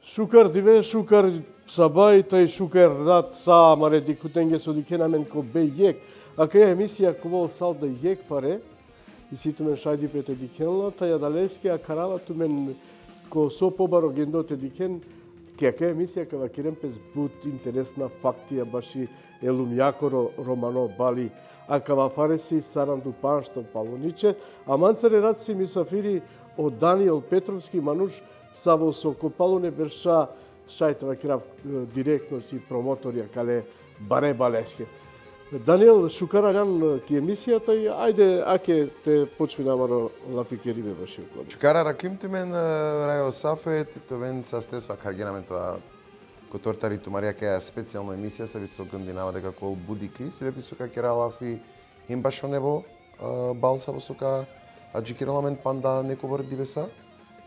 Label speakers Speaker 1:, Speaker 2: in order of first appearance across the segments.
Speaker 1: Шукар диве, шукар сабај, тај шукар рад са маре дикутенге со дикенамен ко бе јек. А кај емисија ковол сал да јек фаре, и ситумен шајди пете дикенла, тај адалески а карава тумен ко со побаро гендоте дикен, кај емисија кава керем пес бут интересна фактија баши елум јакоро романо бали, а кава фареси саранду паншто палониче, а манцаре рад си мисафири од Даниел Петровски мануш саво со копалоне берша шајтова крав директно си промоторија кале баре балеске. Даниел Шукаралян ки емисијата и ајде аке те почми намаро лафикерибе баши оклад.
Speaker 2: Шукара ракимтумен рајо сафет, товен састесо акаргенамен тоа котортари тумарија каја специјална емисија се висо гндинава дека кол буди кли се вепи сока кера лафи им башо небо балса во сока аџикираламен панда некобор дивеса.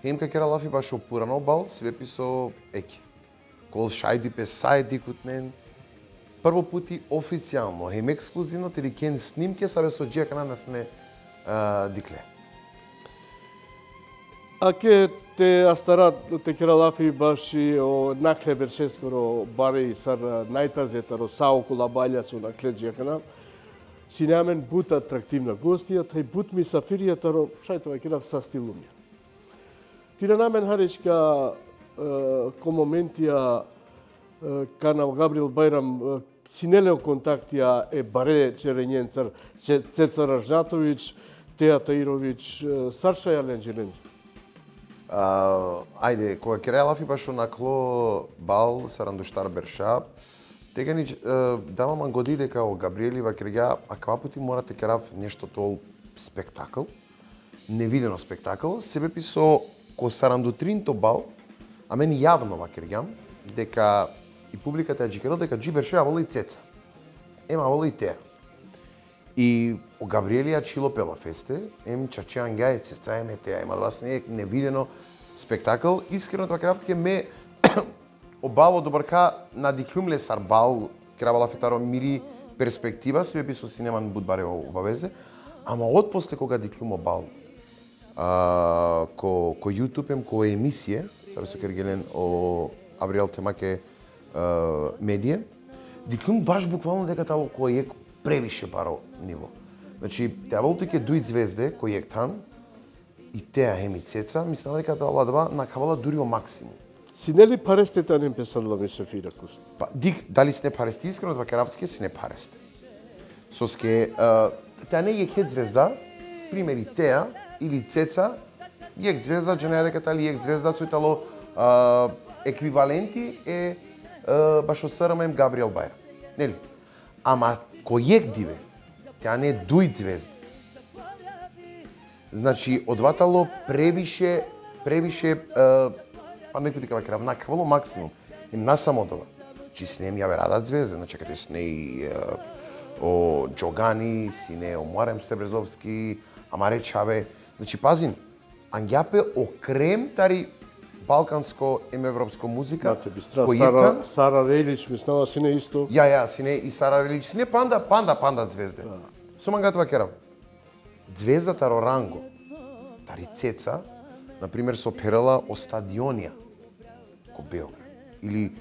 Speaker 2: Им ка кера лафи башо пурано бал се вепи со еки. Кол шајди пе сајди кутнен. Прво пути официјално, хем ексклузивно, тели кен снимке сабе со джека на насне дикле.
Speaker 1: Аке те астара те кералафи баши о накле берше скоро баре и сар најтазетаро са окула балја со накле джекана. Синеамен бут атрактивна гостија, тај бут ми сафиријатаро шајтова керав са стилумја. Тира намен харечка ко моментија канал Габриел Бајрам синелео контактија е баре черењенцар Цеца Ражнатовиќ, Теја Таировиќ, Сарша Јаленџелен.
Speaker 2: Ајде, кога кереја лафи башо накло бал сарандуштар берша, тега ни дамаман годи дека о Габриелива кереја, а кава пути морате керав нешто тол спектакл, невидено спектакл, себе писо ко сарандутринто бал, а мен јавно ва керејам, дека и публиката ја джикерал дека джи берше ја воли Цеца. Ема воли и Теја. И о Габриелија чило пела фесте, ем чачеан гај Цеца, еме Теја, ема вас не е невидено спектакл. Искрено тоа керав ке ме обало добрка на дикумле сар бал, керавала фетаро мири перспектива, себе би со синеман будбаре обавезе, ама од после кога диклумо бал, ко YouTube ем, ко емисија, сабе со кергелен о Абриел Темаке медија, диклум баш буквално дека таво кој е превише баро ниво. Значи, теа волтуке дуи звезде кој е тан и Теја хеми Цеца, мислам дека таа ладба накавала дури о максимум.
Speaker 1: Си нели паресте танем песадла ми Софира Кус?
Speaker 2: Па, дали сне паресте искрено тоа керавтке сне паресте. Соске теа не е хет звезда, примери Теја или Цеца, ек звезда, джене дека тали ек звезда сојтало еквиваленти е башо срмем Габриел Бајрам. Нели? Ама кој ек диве, тя не дуј звезди. Значи, одватало превише, па некој дека крав накавало максимум. Им насамо това. Чи снем јаве радат звезде, значи каде сне и о Джогани, сине о Муарем Стебрезовски, Амаре Чаве. Значи, пазин, ангјапе окрем тари балканско и европско музика.
Speaker 1: Сара Релич, мислама сине исто.
Speaker 2: Ја, сине и Сара Релич, сине панда звезде. Сумангатова керав. Звездата Роранго, тари Цеца, например, со перела о стадионија, ко Београд. Или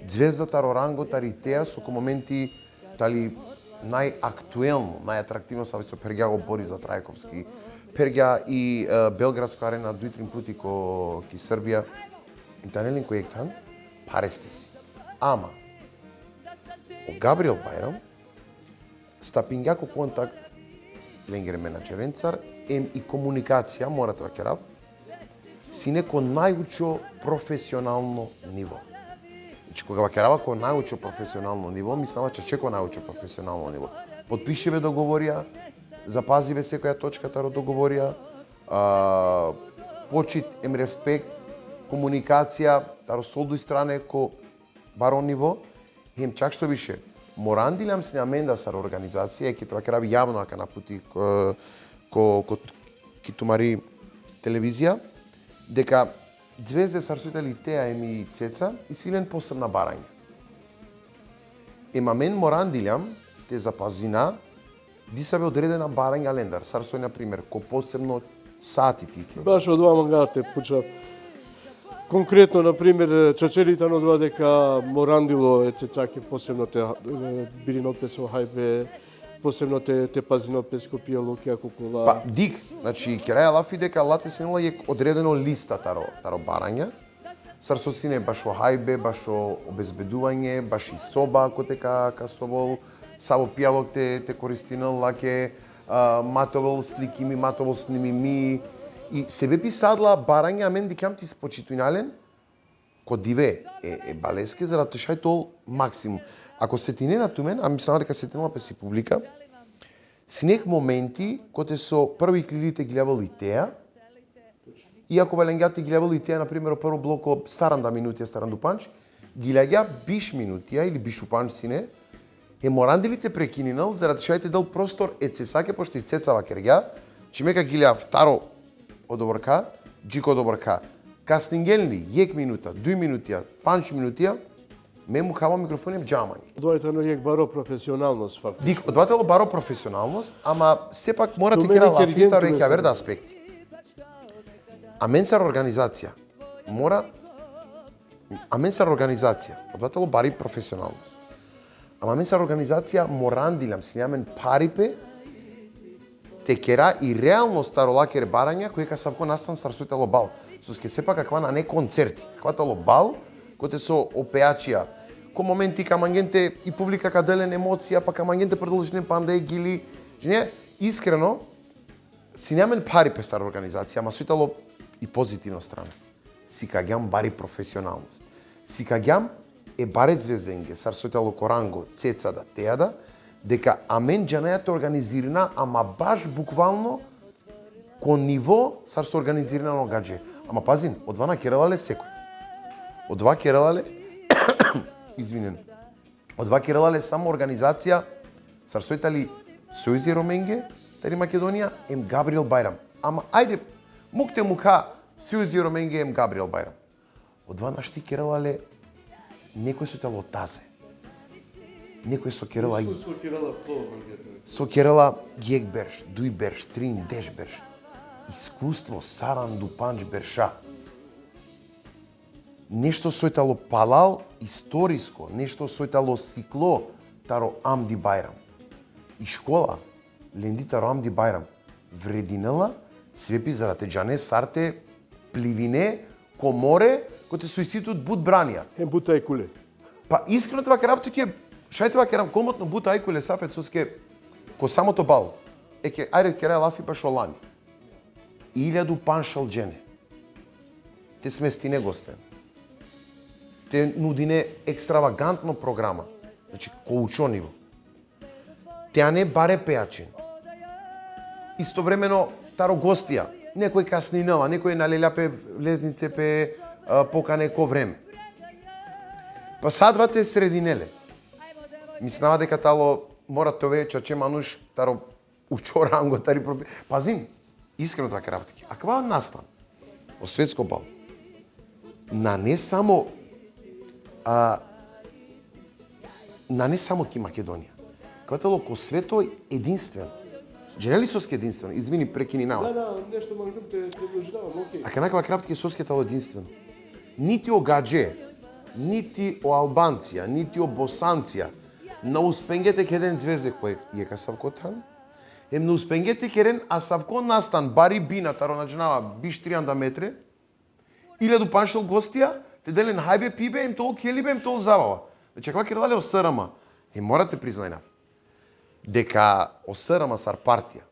Speaker 2: звездата Роранго, тари Теја, со ко моменти, тали најактуелно, најатрактивно са со пергја го Бориза Трајковски, пергја и Белградско арена 2-3 пути ки Србија. Интанелин кој ектан, паресте си. Ама, о Габриел Бајрам, стапингја ко контакт, ленгер менаџеренцар, ем и комуникација, морате да керав, си неко најучо професионално ниво. Значи, кога вакерава ко најучо професионално ниво, мислама, че чеко најучо професионално ниво. Подпишеве договорија, запазиве секоја точка таро договорија, почит ем респект, комуникација, таро со одуј стране ко барон ниво, ем чак што више, морандилам се на менда сар организација, ке тоа керави јавно ака напути ко Китумари телевизија, дека звезде сар сојдали Теја еми Цеца и силен посебна барање. Ема мен морандилам те запазина ди се бе одредена барање алендар. Сар сој, например, ко посебно сати титли.
Speaker 1: Баш од вама те пуча Конкретно, например, чачелите на два дека морандило цецаке посебно те бирино песо хајбе, посебно те пазино песко пијало ке кукула.
Speaker 2: Па дик, значи кераја лафи дека лате синела е одредено листа таро барања. Сарсосине баш о хајбе, баш о обезбедување, баш и соба ако те ка собол, саво пијалок те користинал лаке, матовол сликими, матовол снимими. И себе писадла барања, а мен дикам ти спочитуњален, ко диве е балеске, зарато шај тол максимум. Ако се ти не натумен, а мислам дека се тенува песи публика, си нек моменти кои со први клилите ги левал и теа, иако валенгјата ги левал и теа, например, прво блоко старанда минутија, старанду панч, ги легја биш минутија или бишу панч сине, е морандилите прекининал, зарато шајте дел простор е цесаке, пошто и цецава кергја, чимека ги леа втаро одобрка, джико одобрка. Каснингелни, јек минута, 2 минутија, панч минутија, ме му хава микрофонем джамање.
Speaker 1: Одвајте на јек баро професионалност фактично.
Speaker 2: Дик, одвајте баро професионалност, ама сепак мора те кера лафита реќа верда аспекти. А менсар организација мора одвајте бари професионалност. Ама менсар организација морандилам сињамен парипе те кера и реално старолакер барања кои ка савко настан сарсујтело бал. Соске сепак каква на не концерти, какватело бал, кој со опеачија. Ко моменти камангенте и публика ка делен емоција, па камангенте продолжен панде гили. Жене, искрено, си немен пари пе стара организација, ама сујтело и позитивна страна. Си каѓам бари професионалност. Си каѓам е барет звезденге, сарсујтело коранго, цецада, теада, дека амен џанајата организирана, ама баш буквално кон ниво сарсто организирано гадже. Ама пазин, од вана кералале секој. Од два кералале, извинен, од два кералале само организација сарсојтали Сојузи Роменге, тари Македонија, ем Габриел Бајрам. Ама ајде, мукте мука Сојузи Роменге, ем Габриел Бајрам. Од два нашти кералале некој со тело тазе. Некој со керала и... Со керала јек берш, дуј берш, трин, деш берш. Искуство, саранду, панч, берша. Нешто сојтало палал историско, нешто сојтало сикло таро Амди Бајрам. И школа, ленди таро Амди Бајрам. Врединела, свепи зарате џане, сарте, пливине, коморе, коте со институт буд бранија.
Speaker 1: Ем бута и куле.
Speaker 2: Па искрено това керавто ке шај това керам комотно бута ајкуле сафет соске ко самото бал. Еке ајде керај лафи баш олани. 1000 паншал џене. Те сместине гостен. Те нудине екстравагантно програма. Значи коучо ниво. Теа не баре пеачен. Истовремено таро гостија. Некој каснинела, некој налелја пе влезнице пе покане ко време. Па садвате срединеле. Мислава дека тало мора тове чаче мануш таро учоранго тари профи. Пазин, искрено така работи. А кога настан? О светско бал. На не само ки Македонија. Кога тало ко свето единствено. Дженели соске единствено. Извини, прекини нава.
Speaker 1: Да, нешто мангам те предложувам, окей.
Speaker 2: А канаква крафтки соске тало единствено. Нити о гадже, нити о албанција, нити о босанција. На успенгете кеден звезде кој јека Савко тан, ем на успенгете кеден, а Савко настан, бари бина, таро наджинава, биш 300 метре, 1000 паншел гостија, те делен хајбе пибе, ем тол келибе, ем тол забава. Значи, каква керале осрама, морате признајнав, дека осрама сар партија,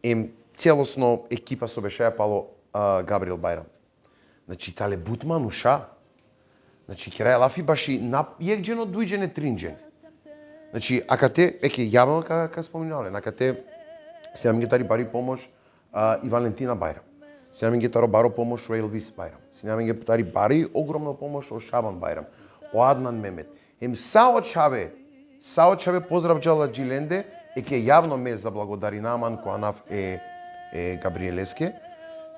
Speaker 2: ем целосно екипа со бешаја пало Габриел Бајрам. Значи, тале бутман уша, значи, кераја лафи баши на јекџено, дујџене, тринџене. Значи, ака те, еке, јавно ка споминале, ака те, сега ми ги тари бари помош и Валентина Бајрам. Сега ми ги таро баро помош о Елвис Бајрам. Сега ми ги тари бари огромно помош о Шабан Бајрам, о Аднан Мемет. Ем Сао Чаве поздрав джала джиленде, еке јавно ме заблагодари наман која нав е Габриелеске,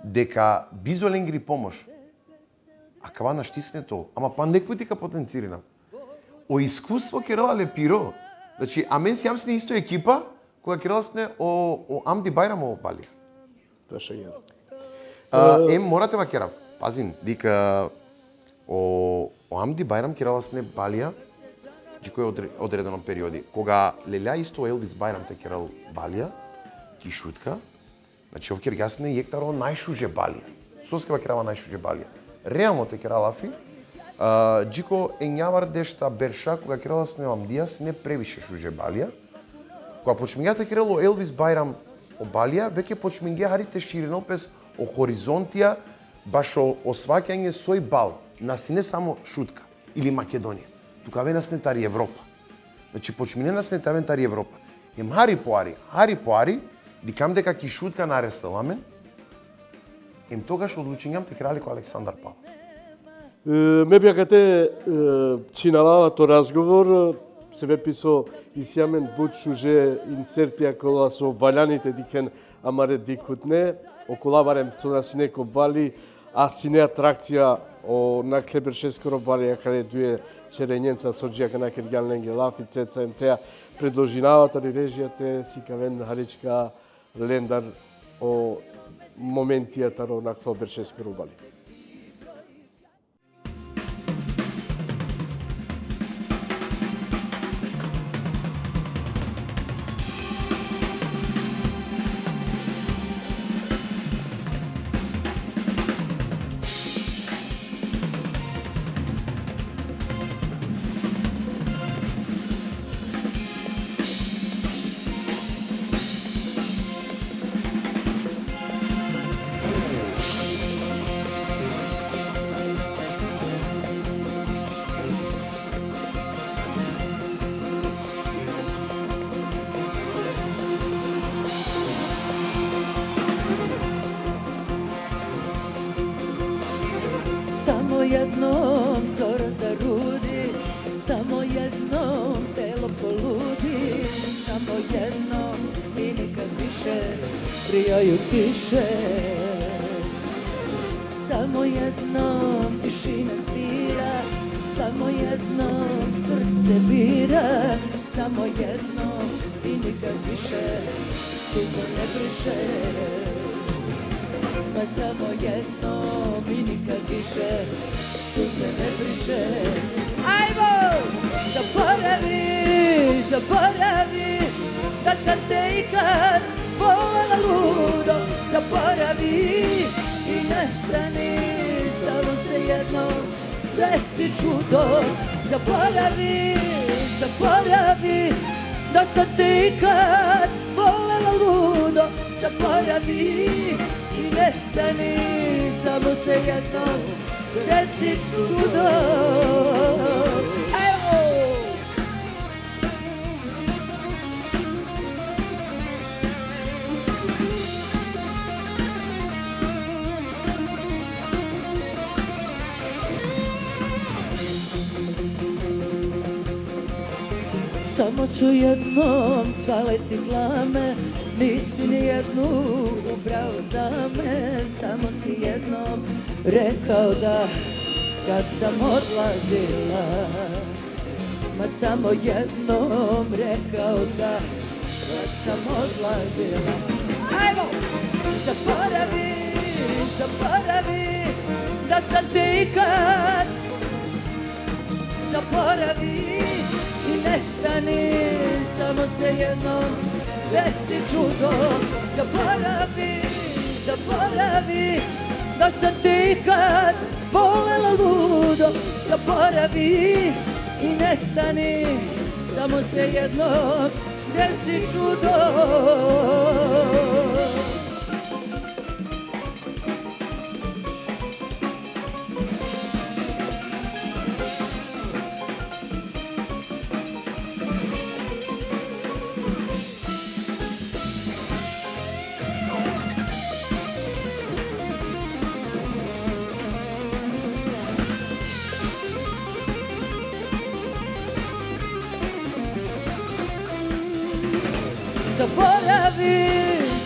Speaker 2: дека бизоленгри помош. А кава наштисне тол? Ама па некој ти ка потенцирина. О искуство керала лепиро. Значи, а мен си јам сне исто екипа, која керала сне о Амди Бајрам о Бали.
Speaker 1: Тоа ше ја.
Speaker 2: Морате ва керав. пазин, дека о Амди Байрам кералас не балија, кој одредено периоди. Кога леля исто Елвис Байрам те керал балија, ти шутка, значи овке јас не јектаро најшуже балија. Соскева керава најшуже балија. Реално те кералафи, Джико ењавар дешта берша кога кералас не Амдијас не превише шуже балија. Кога почмињата керало Елвис Байрам о балија, веќе почмиње харите ширено пес о хоризонтија, баш о сваќање сој бал, наси не само шутка или Македонија. Тука ве нас не тари Европа. Значи почмине нас не тавен тари Европа. Ем хари поари, дикам дека ки шутка на Реселамен, ем тогаш одлучињам те крали ко Александар Палас.
Speaker 1: Ме бјагате чиналавато разговор, се ве писо исјамен буд шуже инцертија кола со валјаните дикен амаре дикутне, окола барем со наси неко бали, а сине атракција на Клебершескоро балија каде дуе черењенца со джијака на Киргјалненге лафи, цеца МТА, предложинавата ли режијате си кавен харичка лендар о моментијата на Клебершескоро бали.
Speaker 3: Samo jednom zora zarudi, samo jednom telo poludi, samo jednom i nikad više prijaju tiše. Samo jednom tišina svira, samo jednom srce bira, samo jednom i nikad više suza ne briše. Ma samo jednom i nikad više suze ne briše. Ajmo! Zaboravi da sam te ikad volela ludo. Zaboravi i nestani, samo se jednom desi čudo. Zaboravi da sam te ikad volela ludo. Zaboravi i nestani, samo se jednom desi čudo. Evo! Samo ću jednom cvale ciklame, nisi ni jednu ubrao za me. Samo si jednom rekao da kad sam odlazila, ma samo jednom rekao da kad sam odlazila. Ajmo! Zaboravi da sam te ikad. Zaboravi i nestani, samo se jednom desi čudo. Zaboravi da sam te ikad volela ludo. Zaboravi i nestani, samo se jednom desi čudo.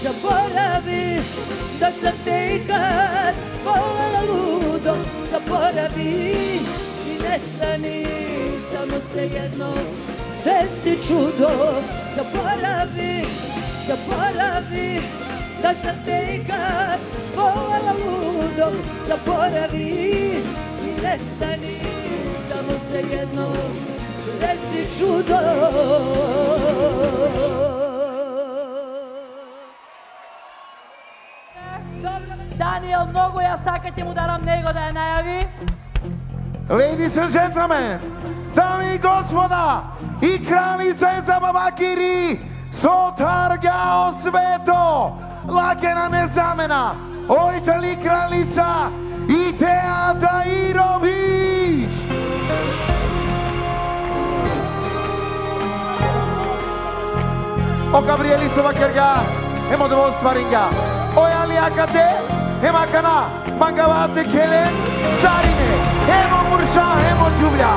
Speaker 3: Zaboravi da sam te ikad volela ludo. Zaboravi i nestani, samo se jednom desi čudo. Zaboravi da sam te ikad volela ludo, zaboravi i nestani, samo se jednom desi čudo.
Speaker 4: Даниел, многу ја сака, ќе му дарам него да ја најави.
Speaker 5: Ladies and gentlemen, dame и господа, и кралица е за бабакири, со тарга освето, лакена не замена, ојте ли кралица и Теа Таировиќ. O Gabrielissova Kerga, emo devos faringa. O Aliakate, emakana, mangavate kelen, sarine, emo murşa, emo Giulia.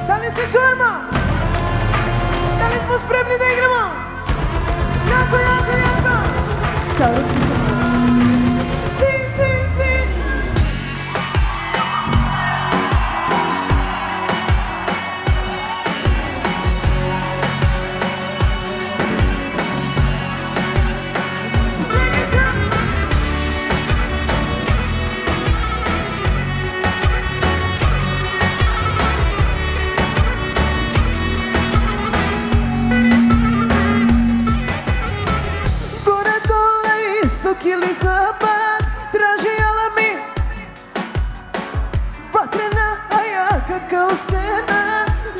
Speaker 6: Дали се чуемо? Дали сме спремни да играмо? Јако, јако, јако! Чао, си, си, си! Или запад, тражијала ми ватрена, а јака као стена.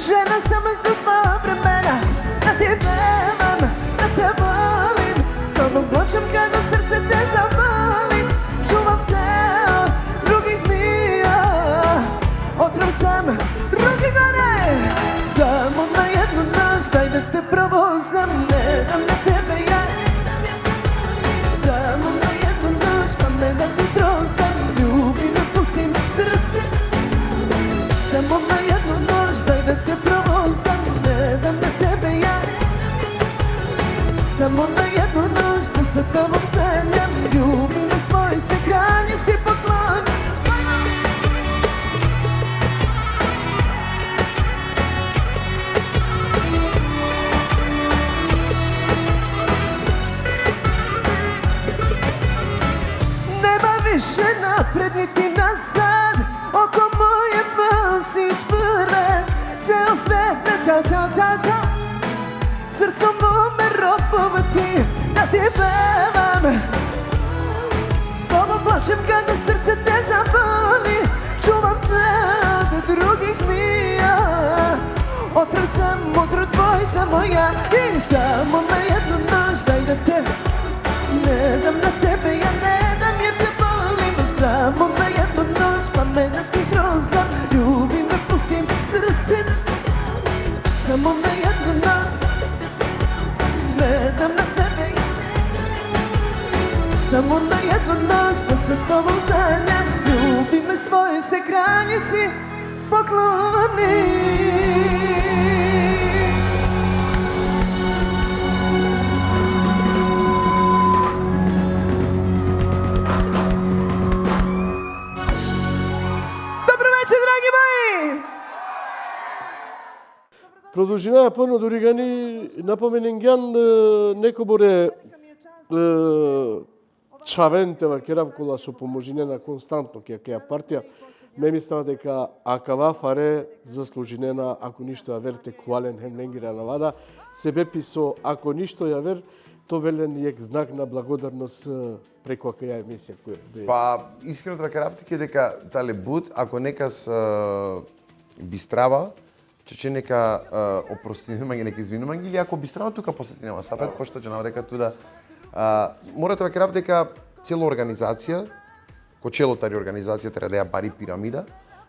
Speaker 6: Жена сам за сва времена. Да те певам, да те волим, с тобом плачам кога срце те заболим. Чувам те од други змија, отрав сам руки горе. Само на едну ноќ, дај да те пробозам, не дам на тебе ја. Само на jednu noć, pa me da ti srosam, ljubi me pustim srce. Samo na jednu noć, daj da te provozam, ne dam na tebe ja. Samo na jednu noć, da sa tobom sanjam, ljubi me svoj se kraljici poklon. Više napred niti nazad, oko moje vas ispre. Ceo svet me čao, čao, čao, čao, srcom mome ropovati, da ti pevam. S tobom plačem kada srce te zaboli, čuvam te od drugih smija. Otrov sam, otrov tvoj, samo ja. I samo na jednu noć, daj da te ne dam na tebe, ja ne dam jer te samo na jednu noć, pa me da ti srozam, ljubi me pustim srce. Samo na jednu noć, ne dam na tebe. Samo na jednu noć, da sa tobom sanjam, ljubi me svojoj se kraljici pokloni.
Speaker 1: Продолжинаа порно доригани напомененгјан некоборе чавентева керавкола со поможинена константно ќе партија. Ме мислам дека акава фаре заслужинена, ако ништо ја верте куален хемленгира на вада, себе писо, ако ништо ја вер, то велен јек знак на благодарност преку акаја емисија која бе.
Speaker 2: Па, искрено така работи дека тале буд, ако некас бистрава, че нека опростинување, нека извинување, или ако бистрава тука посетинема сапет, пошто ќе наводека туда. Мора тоа керав дека цела организација, ко чело тари организација треба да ја бари пирамида,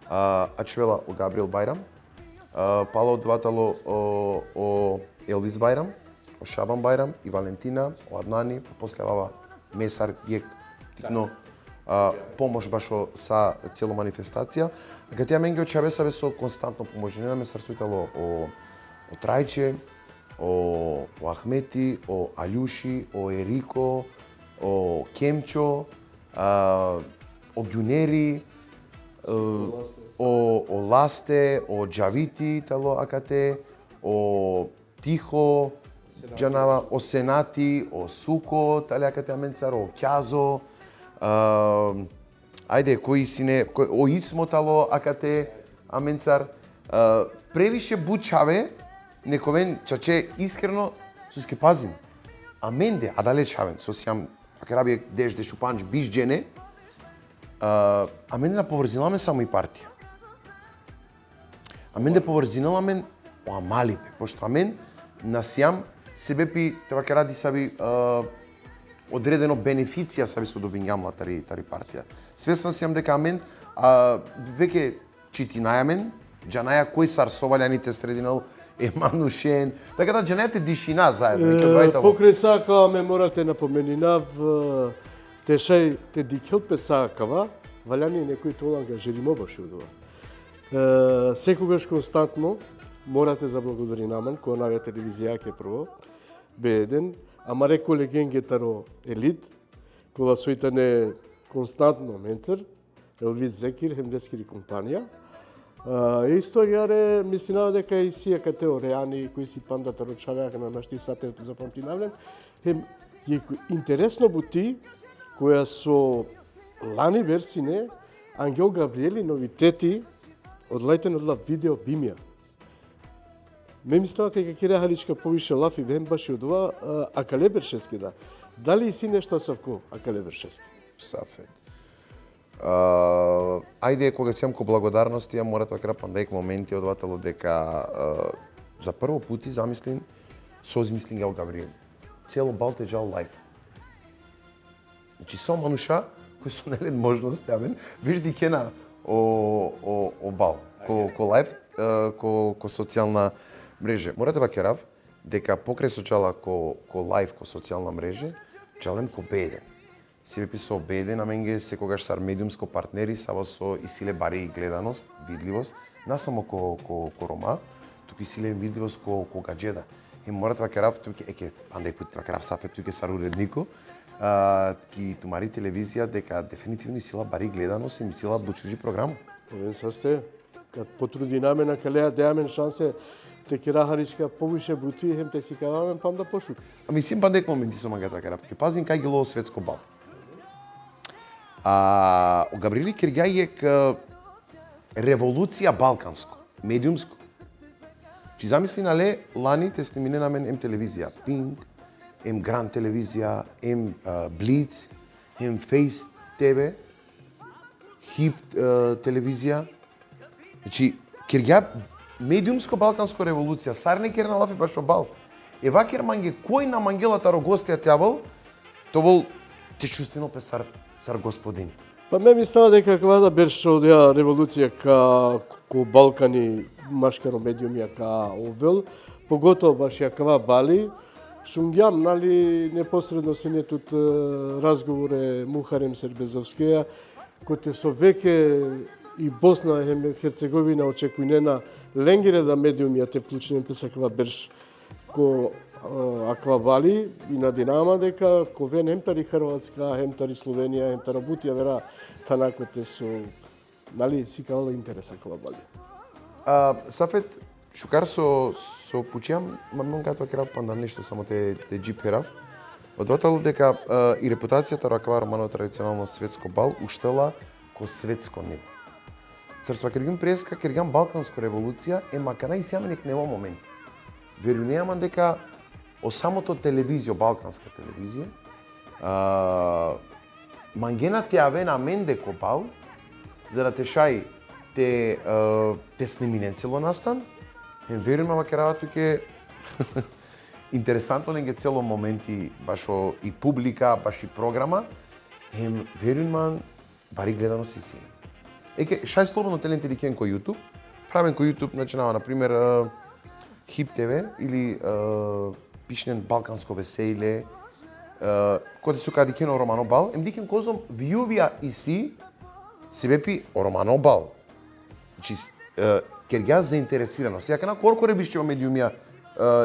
Speaker 2: а чвела о Габриел Байрам, пало дватало о Елвис Байрам, о Шабан Байрам и Валентина, о Аднани, после вава Месар, јек, тикно помош баш са цело манифестација. Дека тя менге очавесаве со константно поможение на месарствитало о Трајче, о Ахмети, о Алјуши, о Ерико, о Кемчо, о Гюнери, о Ласте, о Джавити, тало акате, о Тихо, Джанава, о Сенати, о Суко, тали акате аменцар, о Кјазо, ајде, кои сине, о Исмо тало акате аменцар, превише бучаве, нековен чаче искрено со ски пазим. Аменде, а дале чавен, со сјам, така раби деш шупанч биш джене, аменде на поврзиналаме само и партија. Аменде поврзиналаме о амалипе, пошто амен на сјам себе пи, така ради саби одредено бенефиција саби со добињамла тари партија. Свесна сјам дека амен веќе чити најамен, джанаја кој сарсовалјаните срединал еманушен, така да джанајате дишина заедно.
Speaker 1: Покрај сака ме морате напоменинав тешај те дикелпе сакава, валјани некој тоа ангажиримо башудува. Секогаш константно морате заблагодари наман, која наве телевизија ке прво, беден, ама реко легенгетаро елит, која сојтане константно менцер, Елвис Зекир, хемдескири компанија. Историјаре, мислинава дека и сија кате ореани, кои си пандата рочавеака на нашти сате за памтинавлен, е интересно бути, која со лани версине, Ангел Габриели новитети, од лајтен од видео бимија. Ме мислава кај кере Халичка повише лафи вем баш и од ова, Акале Бершески да. Дали и си нешто Савко, Акале Бершески?
Speaker 2: Сафет. Ајде, кога сјам ко благодарности, ја мора така пандек моменти од ватало дека за прво пути замислин, созмислин Ангел Габриели. Цело балте жал лайф. Значи, со мануша, кој со нелен можност, јавен, виж ди кена о бал, ко лайф, ко социјална мрежа. Морате вакерав, дека покрај со чала ко лайф, ко социјална мрежа, чалем ко беден. Себе писо беден, а менге секогаш сар медиумско партнери, саво со и силе бари и гледаност, видливост, не само ко Рома, туку и силе видливост ко гаджеда. И морате вакерав, еке, пандек пути вакерав сафет, туке сар уреднико, ки тумари телевизија дека дефинитивно сила бари гледаност и ми сила бучужи програм.
Speaker 1: Овен састе, кад потруди намена калеа деамен шансе те кера Харичка повише бути, хем те си кавамен пам да пошук.
Speaker 2: Ами сим пандек моменти со мангата карав, ке пазин кај гело светско бал. О Габриели Киргајек револуција балканско, медиумско. Чи замисли нале лани те снимине на мен ем телевизија, Пинк, ем Гранд телевизија, ем Блиц, ем Фейс ТВ, Хип телевизија. Значи, Киргај медиумско балканско револуција, сар не кер на лафи баш бал. Ева кер манге кој на мангелата рогостија тјавал, товол те чувствено пе сар господин.
Speaker 1: Па ме мислава дека кога да берше одја револуција ко Балкани, машкаро медиумија ка Овел, поготово баш ја кава Бали, шунгјам, нали, непосредно се нетут разговоре Мухарем Сербезовскија, кој со веќе и Босна и Херцеговина очекујнена ленгире да медиумија те вклучени песа кава берш ко Аквабали и на Динамо дека ковен емтари Хрватска, емтари Словенија, емтара Бутија вера танако те со нали си кала интереса Аквабали.
Speaker 2: Сафет шукар со пучијам, мамон кај тоа панда нешто само те джиперав. Одотал дека и репутацијата ракава романо традиционално светско бал уштела ко светско ниво. Црства Киргин преска Кирган балканско револуција е макана и сјаме нек нема момент. Верувам дека о самото телевизија, балканска телевизија, мангена те авена мен деко бал, за да те шај те сниминен цело настан, верувам вакерава туке интересантно неге цело моменти баш и публика, баш и програма, верувам бари гледано си си. Еке, шај слободно теленте дикен кој YouTube, правен кој YouTube, начинава, например, Хип ТВ или пишнен балканско веселе, кој се кади кено Романо Бал, дикен козом вјувија и си себепи Романо Бал. Значи, кер ја заинтересираност. Ја кана корко ребишчева медиумија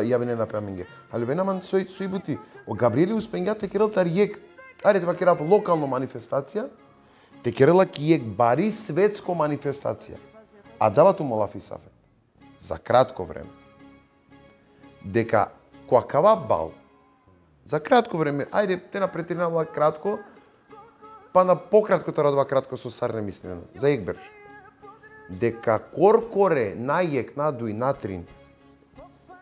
Speaker 2: јавене на паминге. Али венаман сој бути. О Габриели успенга те керел тариек, ајде те керел локално манифестација, те керела киек бари светско манифестација. А давату молафи Сафе, за кратко време, дека која кава бал, за кратко време, ајде, те на претринавала кратко, па на пократко радува кратко со сарне мислено, за Екберш. Дека коркоре, најек, надуј, натрин,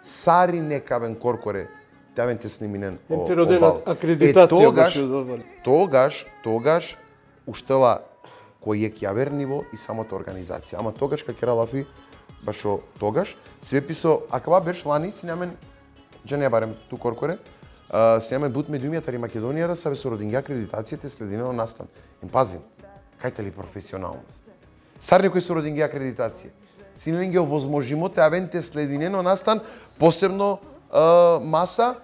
Speaker 2: сари некавен коркоре, тавен те сниминен
Speaker 1: Им те родена акредитација.
Speaker 2: Тогаш, уштела кој е јавер ниво и самото организација. Ама тогаш, ка кералафи, башо тогаш, све писо, а кава берш лани, си неамен, джане барем ту коркоре, си неамен бут медумијатари Македонија, са со родинги акредитацијите слединено настан. Им пазин, кајте ли професионалност? Сар некој со родинги акредитација. Синелин ги овозможимо те авенте слединено настан, посебно маса,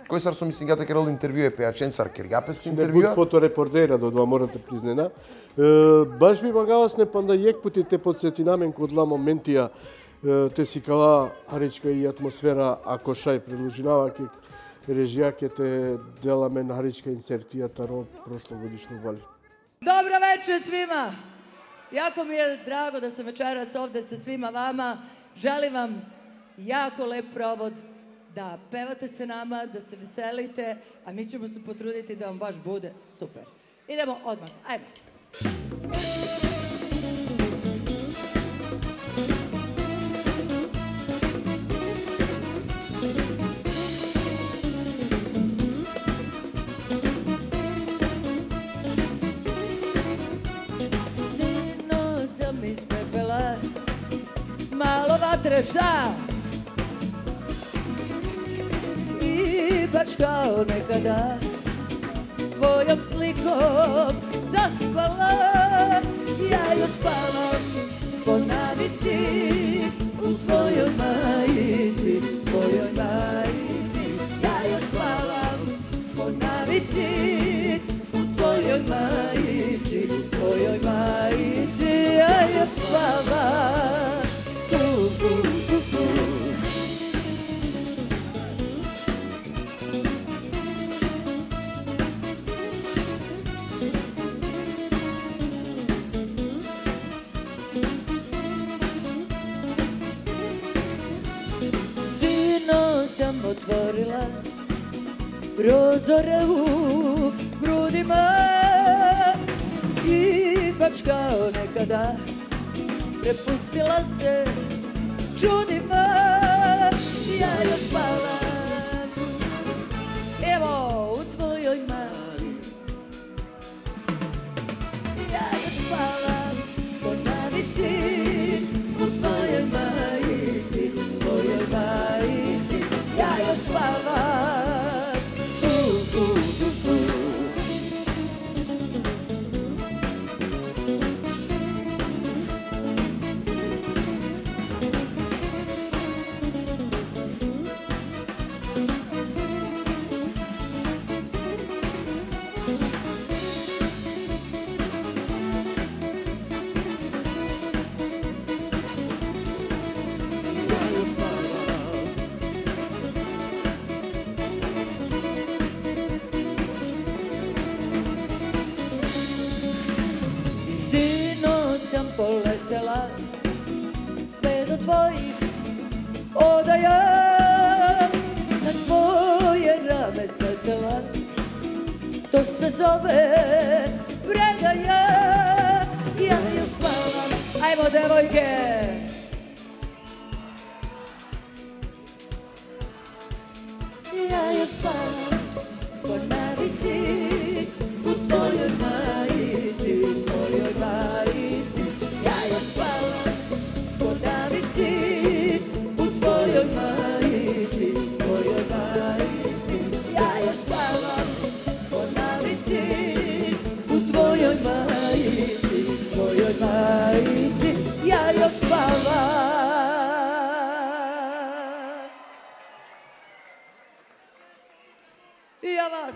Speaker 2: кој сар со мислингата керал интервју е пејачен сар кергапес
Speaker 1: Не буд
Speaker 2: интервју.
Speaker 1: фоторепортера до два морате признена. Баш би магаласне панда јек пути те подсети намен код ла моментија те си кала харичка и атмосфера ако шај предложинава ке режија ке те деламе на харичка инсертијата ро прошлогодишно вали.
Speaker 4: Dobro večer svima. Jako mi je drago da sam večeras ovde sa svima vama. Želim vam jako lep provod, da pevate sa nama, da se veselite, a mi ćemo se potruditi da vam baš bude super. Idemo odmah, ajmo. Sinoć sam iz pepela, malo vatre šta? I baš kao nekada s tvojom slikom zaspala. Ja još spavam po navici u tvojoj majici, tvojoj majici. Ja još spavam po navici u tvojoj majici, tvojoj majici. Ja još spavam. Sinoć sam otvorila prozore u grudima i baš kao nekada prepustila se čudima. Ja još spavam, evo u tvojoj majici. Ja još spavam po navici u tvojoj majici, tvojoj majici. Ja još spavam. Sinoć sam poletela sve do tvojih odaja, na tvoje rame sletela, to se zove predaja. Ja još spavam, ajmo devojke. Ja još spavam po navici u tvojoj majici, tvojoj majici. Ja još spavam po navici u tvojoj majici, tvojoj majici. Ja još spavam po navici u tvojoj majici, tvojoj majici. Ja još spavam. I ja vas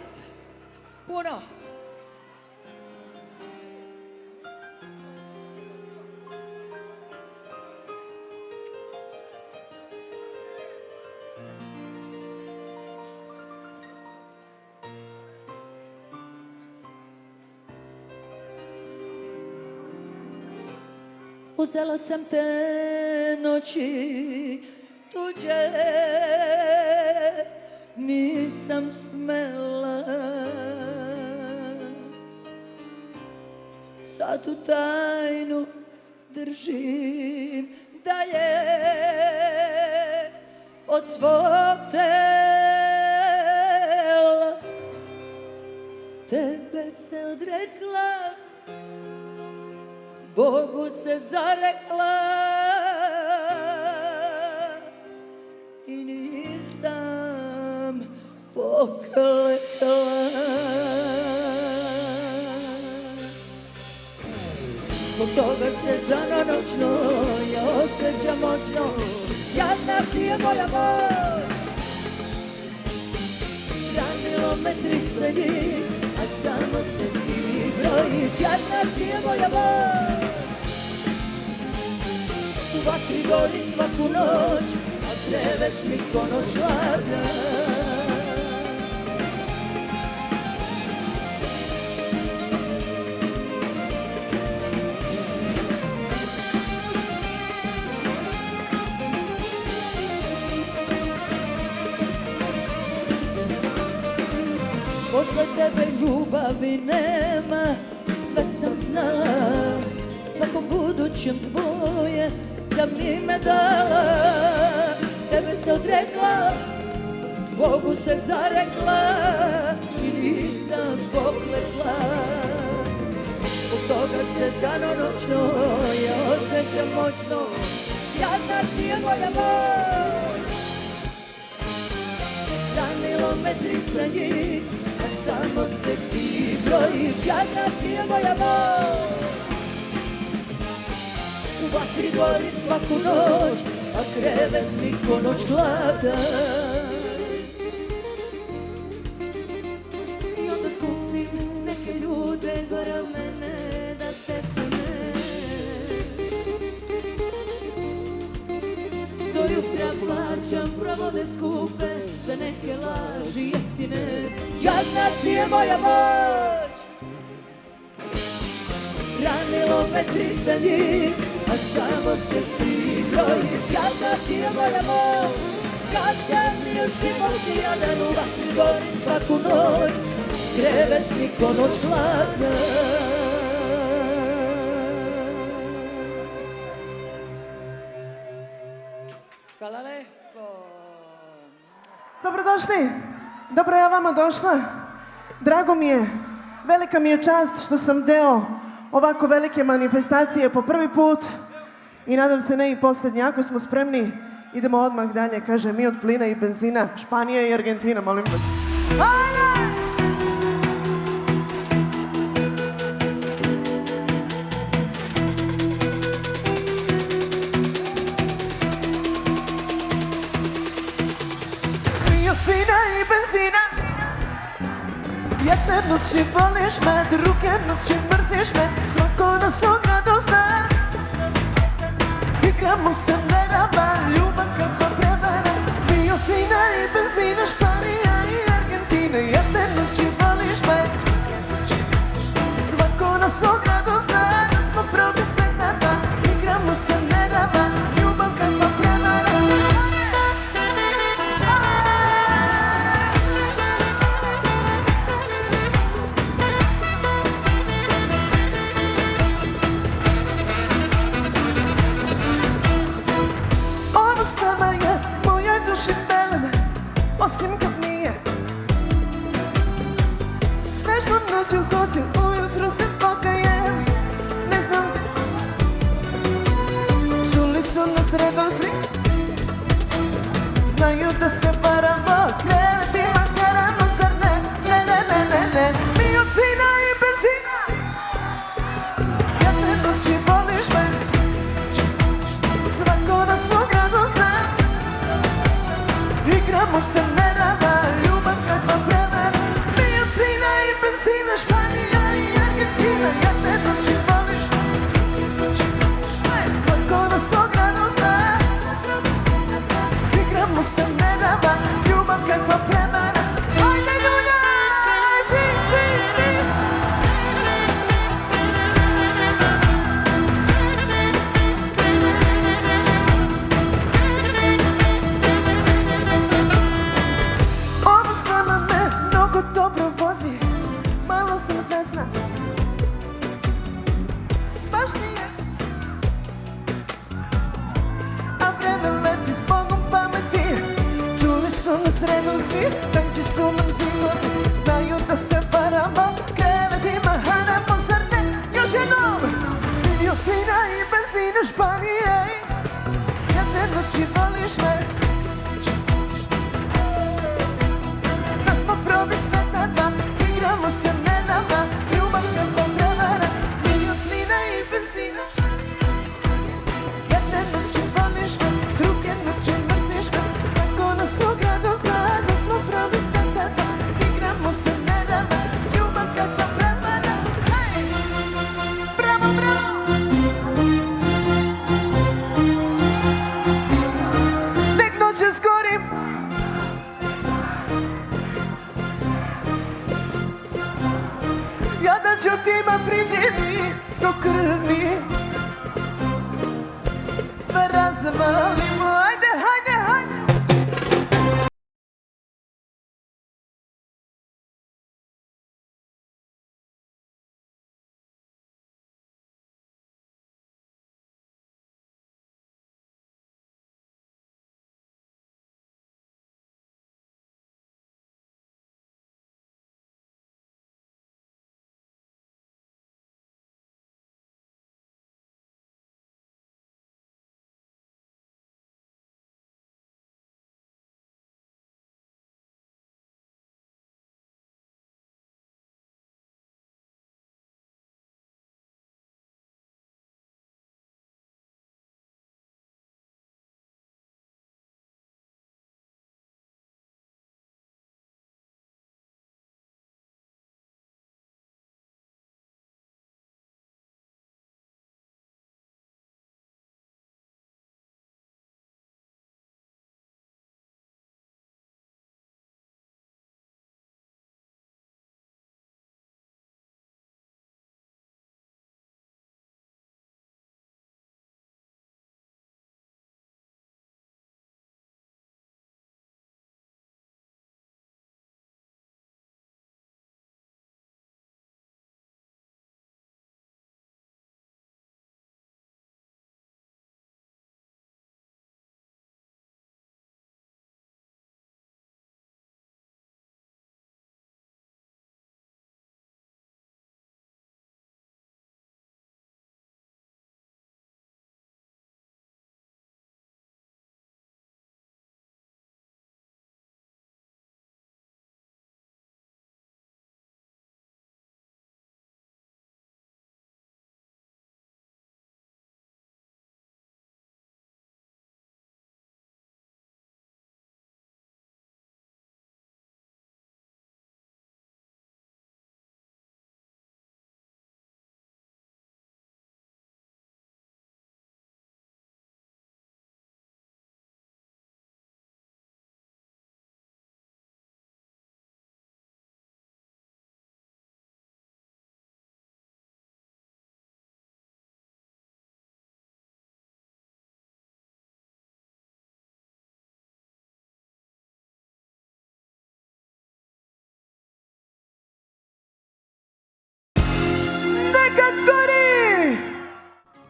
Speaker 4: puno. Uzela sam te noći tuđe, nisam smela. Sad tu tajnu držim dalje od svog tela. Tebe se odrekla, Bogu se zarekla i nisam poklekla. Zbog toga se danonoćno ja osjećam moćno, jadna ti je moja moć. Ranilo me 300 njih, a samo se ti brojiš, jadna ti je moja moć. U vatri gori svaku noć, a krevet mi konoš hladna. Posle tebe ljubavi nema, sve sam znala, svakom budućem tvoje sam ime dala. Tebe se odrekla, Bogu se zarekla i nisam poklekla. Zbog toga se danonoćno ja osjećam moćno, jadna ti je moja moć. Ranilo me 300 njih, a samo se ti brojiš, jadna ti je moja moć. U vatri gori svaku noć, a krevet mi ko noć hlada. I onda skupim neke ljude gore u mene da teše me. Do jutra plaćam provode skupe za neke laži jeftine, jadna ti je moja moć. Ranilo me 300 njih, a samo se ti brojiš, jadna ti je moja moć. Kad mi je život jadan, u vatri gori svaku noć, krevet mi ko noć hladna. Hvala lepo.
Speaker 6: Dobrodošli, dobro ja vama došla. Drago mi je, velika mi je čast što sam deo ovako velike manifestacije po prvi put i nadam se ne i posljednji. Ako smo spremni, idemo odmah dalje. Kaže, mi od plina i benzina, Španija i Argentina, molim vas. Ajde! Mi od plina i benzina, jedne noći voliš me, druge noći mrziš me, svako nas od radosna. Igramo se nerava, ljubav kakva prevara. Mi od plina i benzina, Španija i Argentina. Jedne noći voliš me, svako nas od radosna. Da smo probi sve tada, igramo se nerava, ljubav kakva prevara. Stava je moja duši pelena, osim kad nije. Sve što noću hoću, ujutro se pokajem. Ne znam, čuli su nas redom svi, znaju da se varamo, krevetima karamo, zar ne? Ne, ne, ne, ne, ne. Mi od plina i benzina, jedne noći voliš me, svako nas od radosna. Igramo se nerava, ljubav kakva prevara. Mi od plina i benzina, Španija i Argentina. Jedne noći voliš me, svako nas od radosna. Igramo se nerava, ljubav kakva prevara. Ajde ljulja, svi, svi, svi. vozi, malo sam svesna. Baš nije. A vreme leti s Bogom pameti. Čuli su nas redom svi, tanki su nam zidovi. Znaju da se varamo, krevetima hanemo, zar ne? Još jednom, vidio plina i benzina Španije. Jedne noći voliš me. Da smo probi sveta dva, igramo se ne nama. Ljubav kako prevara, vidio plina i benzina. Jedne noći voliš me, druge noći mrziš me. Svako nas u gradu zna da smo probi sveta dva, igramo se ne nama. Ljubav kako prevara, hej! Bravo, bravo! Nek noće zgorim. Ja da ću tima priđi mi do krvi. Sve razvalimo, ajde, hajde, hajde.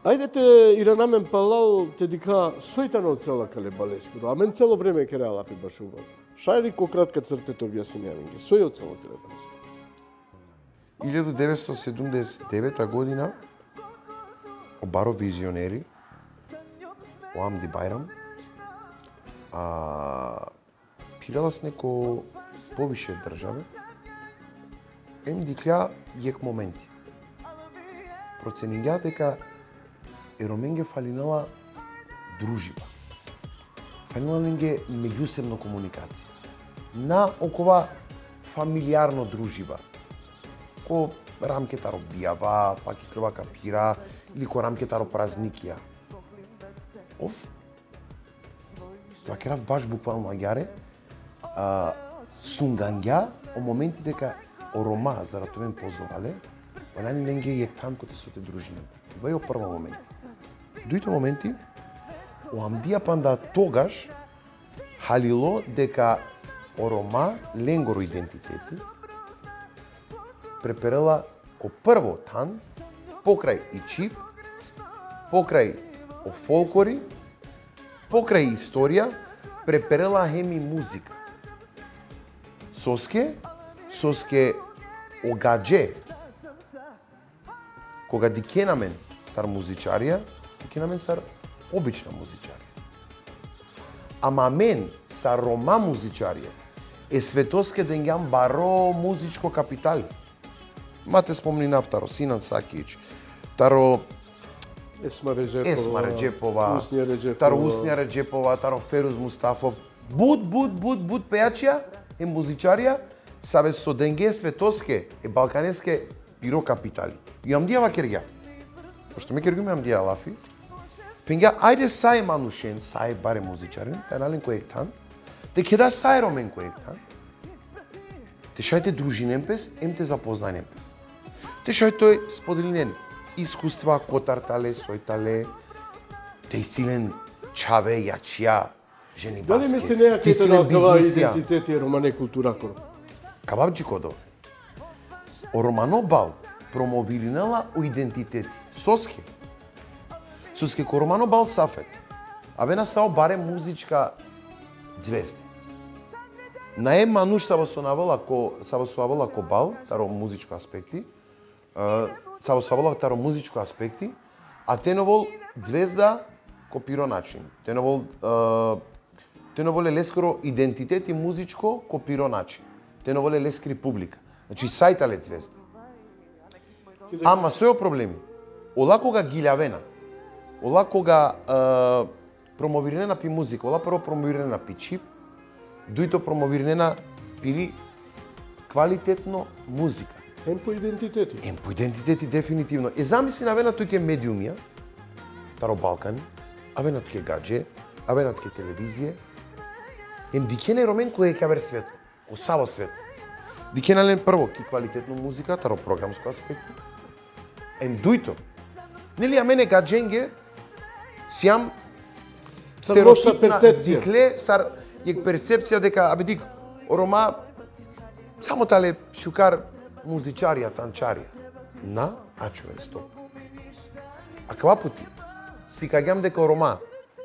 Speaker 1: Ајдете Иранамен Палал те дика сојтано од цела кале балескуро, а мен цело време ке реалапи баш убаво. Шајри ко кратка цртето објаснявање, сој од цела кале балескуро.
Speaker 2: 1979 година обаро визионери Оамди Байрам пирала с неко повише државе ем дикља јек моменти. Процениња дека Ероменге фалинала дружба. Фалинала ненге меѓусебна комуникација. На окова фамилиарно дружба. Ко рамкетаро бијава, пак и треба капира, или ко рамкетаро празникија. Тоа керав баш буквално аѓаре, сунганѓа о моменти дека орома заратовен позорале, онани ненге е танкоте со те дружина. Това е о прва момент. Дуите моменти, Оамдија панда тогаш халило дека орома ленгоро идентитети преперела ко прво тан, покрај и чип, покрај о фолклори, покрај историја, преперела хеми музика. Соске огадже. Кога дикенамен сар музичарија, дикенамен сар обична музичарија. Ама мен сар рома музичарија, светоске денгјам баро музичко капитали. Мате спомнинав таро Синан Сакиć, таро Есма Реджепова, таро Уснија Реджепова, таро Феруз Мустафов. Буд пејачија е музичарија, сабе со денге светоске е балканеске биро капитали. Јам дија вакергја. Пошто ме кергју јам дија лафи. Пенгја, ајде сај манушен, сај баре музичарен, тајнален кој ектан, те кеда сај ромен кој ектан, те шајте дружинен пес, ем те запознаен пес. Те шај тој споделинен искуства, котартале, сојтале, те силен чаве, јачија, жени баске.
Speaker 1: Дали мисли неја
Speaker 2: ти
Speaker 1: кај на кава
Speaker 2: бизнисија.
Speaker 1: идентитет и романе култура коро?
Speaker 2: Кабабджи кодо. О романо бал промовиринала о идентитети. Соске ко романо бал сафет. Авена сао баре музичка звезди. Наe мануш савосонавала ко бал, таро музичко аспекти, савосонавала таро музичко аспекти, а теновол звезда ко пиро начин. Теновол е лескоро идентитет и музичко ко пиро начин. Теновол е лескри публика. Значи сајтале звезда. Ама сој проблеми. Ола кога гилјавена, ола кога промовирена пи музика, ола прво промовирена пи чип, дуито промовирена пири квалитетно музика.
Speaker 1: Ем по идентитети.
Speaker 2: Ем по идентитети дефинитивно. Замисли на вена туќе медиумија, таро Балкани, а вена туќе гадже, а вена туќе телевизија. Ем дикене ромен кој е кавер свет, о саво свет. Дикенален прво ки квалитетно музика, таро програмско аспекти. Ем дуито. Нели а мене гадженге сиам стереотипна дикле, сар јек перцепција дека абе дик рома само тале шукар музичарија, танчарија. На, а човек стоп. А кава пути? Си каѓам дека рома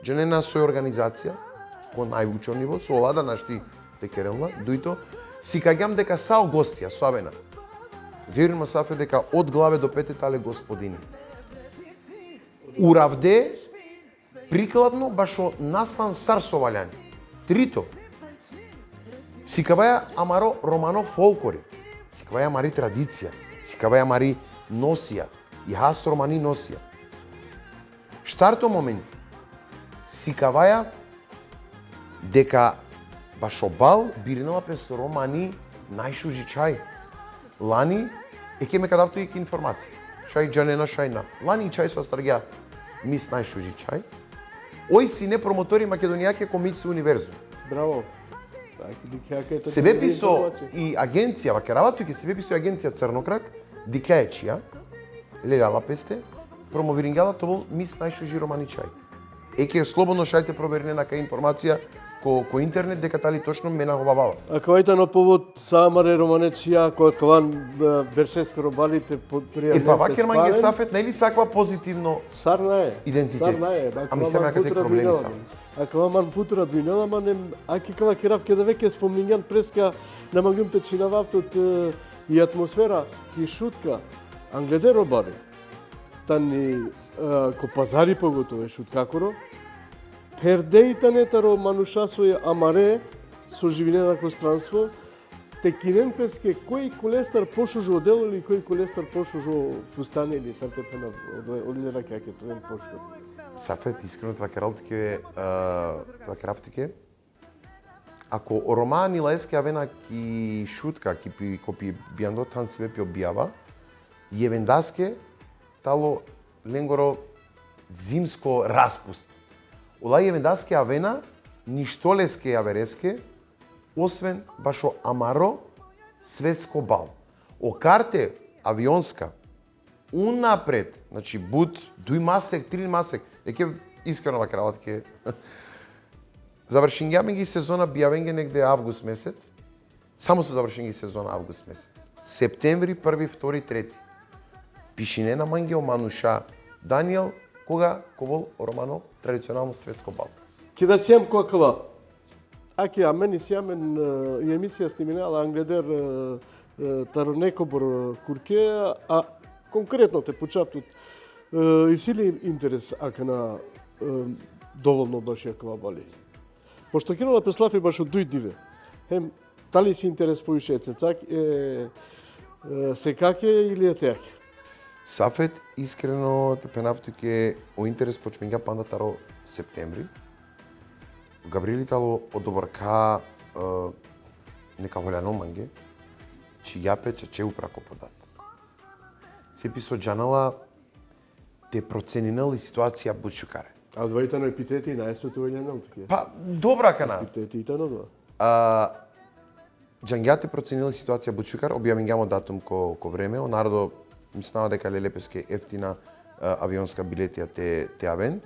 Speaker 2: дженена сој организација, ко највучо ниво, со олада нашти текерелна, дуито, си каѓам дека сао гостија, соавена. Верувам сафе дека од главе до пете тале господини. Уравде, прикладно, башо настан сар со валјани. Трито, сикаваја амаро романо фолклори, сикаваја мари традиција, сикаваја мари носија, и хаст романи носија. Штарто момент, сикаваја дека башо бал биринала пес романи најшужи чај. Лани е ке ме кадавто и информација. Шај джанена шајна. Лани и чај со старгја мис најшужи чај. Ој си не промотори македонијаке ко мис универзум.
Speaker 1: Браво.
Speaker 2: Себе писо и агенција, вакеравато ке себе писо и агенција Црнокрак, дикајечија, лелала песте, промовирингала тоа мис најшужи романи чај. Еке слободно шајте проверена кај информација ко интернет дека тали точно ме наховавава.
Speaker 1: А кавајта на повод самаре романеција, која каван берсеско робалите пријавнете
Speaker 2: па вакерман ге сафет, најли саква позитивно
Speaker 1: Сарна е.
Speaker 2: идентитет.
Speaker 1: Сарна е.
Speaker 2: Ами се мејака тек проблеми сафет.
Speaker 1: А кава ман путра двинела, манем, аки кава керав ке да веќе спомнинган преска на мангумте чинававтот и атмосфера, и шутка, англеде робари. Тани ко пазари поготове шуткакоро, пердејтане таро манушасој амаре со живинена пространство, те кинен песке кој колестар пошужо одело или кој колестар пошужо фустане или сартепена од лера каке тоа пошко.
Speaker 2: Сафет искрено твакерафтике. Ако рома нилаеске авена ки шутка ки копи биандо танцве пи објава, јевендаске тало ленгоро зимско распуст. Ола јевендаске авена ништолеске авереске, освен башо амаро свеско бал. О карте авионска унапред, значи буд 2 масек, 3 масек, еке искрено вакералатке. Завршингјаме ги сезона бијавенге негде август месец. Само со завршен ги сезона август месец. Септември 1, 2, 3. Пишине на Мангео Мануша Даниел, кога ковол романо традиционално светско бал.
Speaker 1: Ке да сијам каква. Аки амен и сијамен и емисија сниминала Англедер таро некобор курке, а конкретно те почаптут и сили интерес ака на доволно башија ква бали. Пошто кинала Песлафи баш од дуј диве. Хем, тали си интерес повише цецак се каке или е теаке?
Speaker 2: Сафет искрено те пенавтуке о интерес почмења пандатаро септември. Габриелитало одобрка нека холяно манге, чи јапе че упрако подат. Се писо джанала те проценинали ситуација бучукаре.
Speaker 1: А двајта на епитети и најсветување на утке.
Speaker 2: Па добра кана.
Speaker 1: Епитети и тано два.
Speaker 2: Джангјате проценили ситуација бучукар, објавињамо датум ко време, народо мислам дека лелепеске ефтина авионска билетија те авен.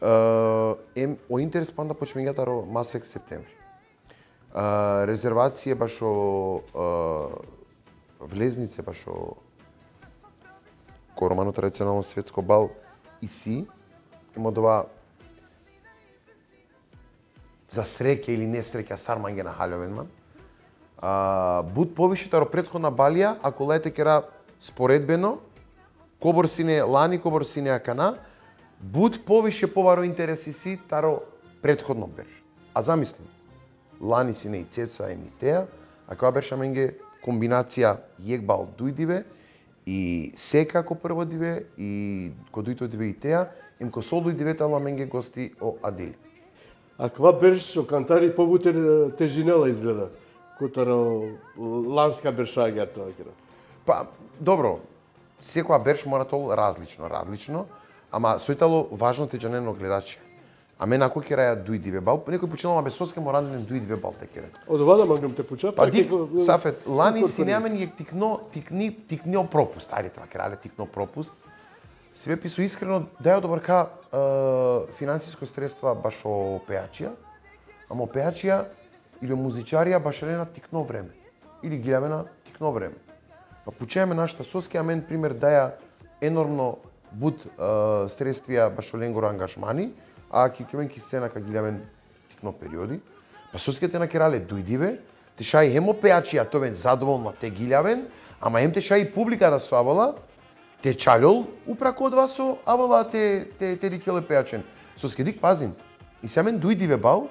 Speaker 2: О интерес панда почмењата ро масек септември. Резервација баш влезнице баш коромано традиционално светско бал и си има дова за среќа или несреќа Сарманге на Халјовенман. Буд повише таро претходна балија, ако лете кера споредбено, кобор сине лани, кобор сине акана, буд повише поваро интереси си таро претходно берж. А замислим, лани сине и цеца и теа, а која берша менге комбинација јекбал дујдиве и сека ко прво диве и ко дујто диве и теа, им ко сол дујдиве тала менге гости о Адели.
Speaker 1: А ква берш со кантари побутер тежинела изгледа? Котаро ланска бершаѓа тоа кера.
Speaker 2: Па, добро, секоја берш мора тол различно, ама соитало важно тежанено гледачи. А мен ако кера дујдиве бал, некој починала бесоске моранден дујдиве бал те кера.
Speaker 1: Од овада мангам те почав.
Speaker 2: Па дик, Сафет, лани си неамен јек тикнио пропуст. Ајде тоа керале тикно пропуст. Себе писо искрено дај одобрка финансиско средства баш о пеачија, ама пеачија или музичарија баш на тикно време. Или гилјаме на тикно време. Па пучеме нашата соски, а мен пример даја енормно буд средствија баш оленгоро ангажмани, а ки кеменки сцена ка гилјамен тикно периоди. Па соските на керале дујдиве, те шај хемо пеачија товен задоволна те гилјавен, ама ем те шај публика да со авала, те чалјол упрако од вас со авала те дикеле пеачен. Соски дик пазин. И се мен дујдиве бал,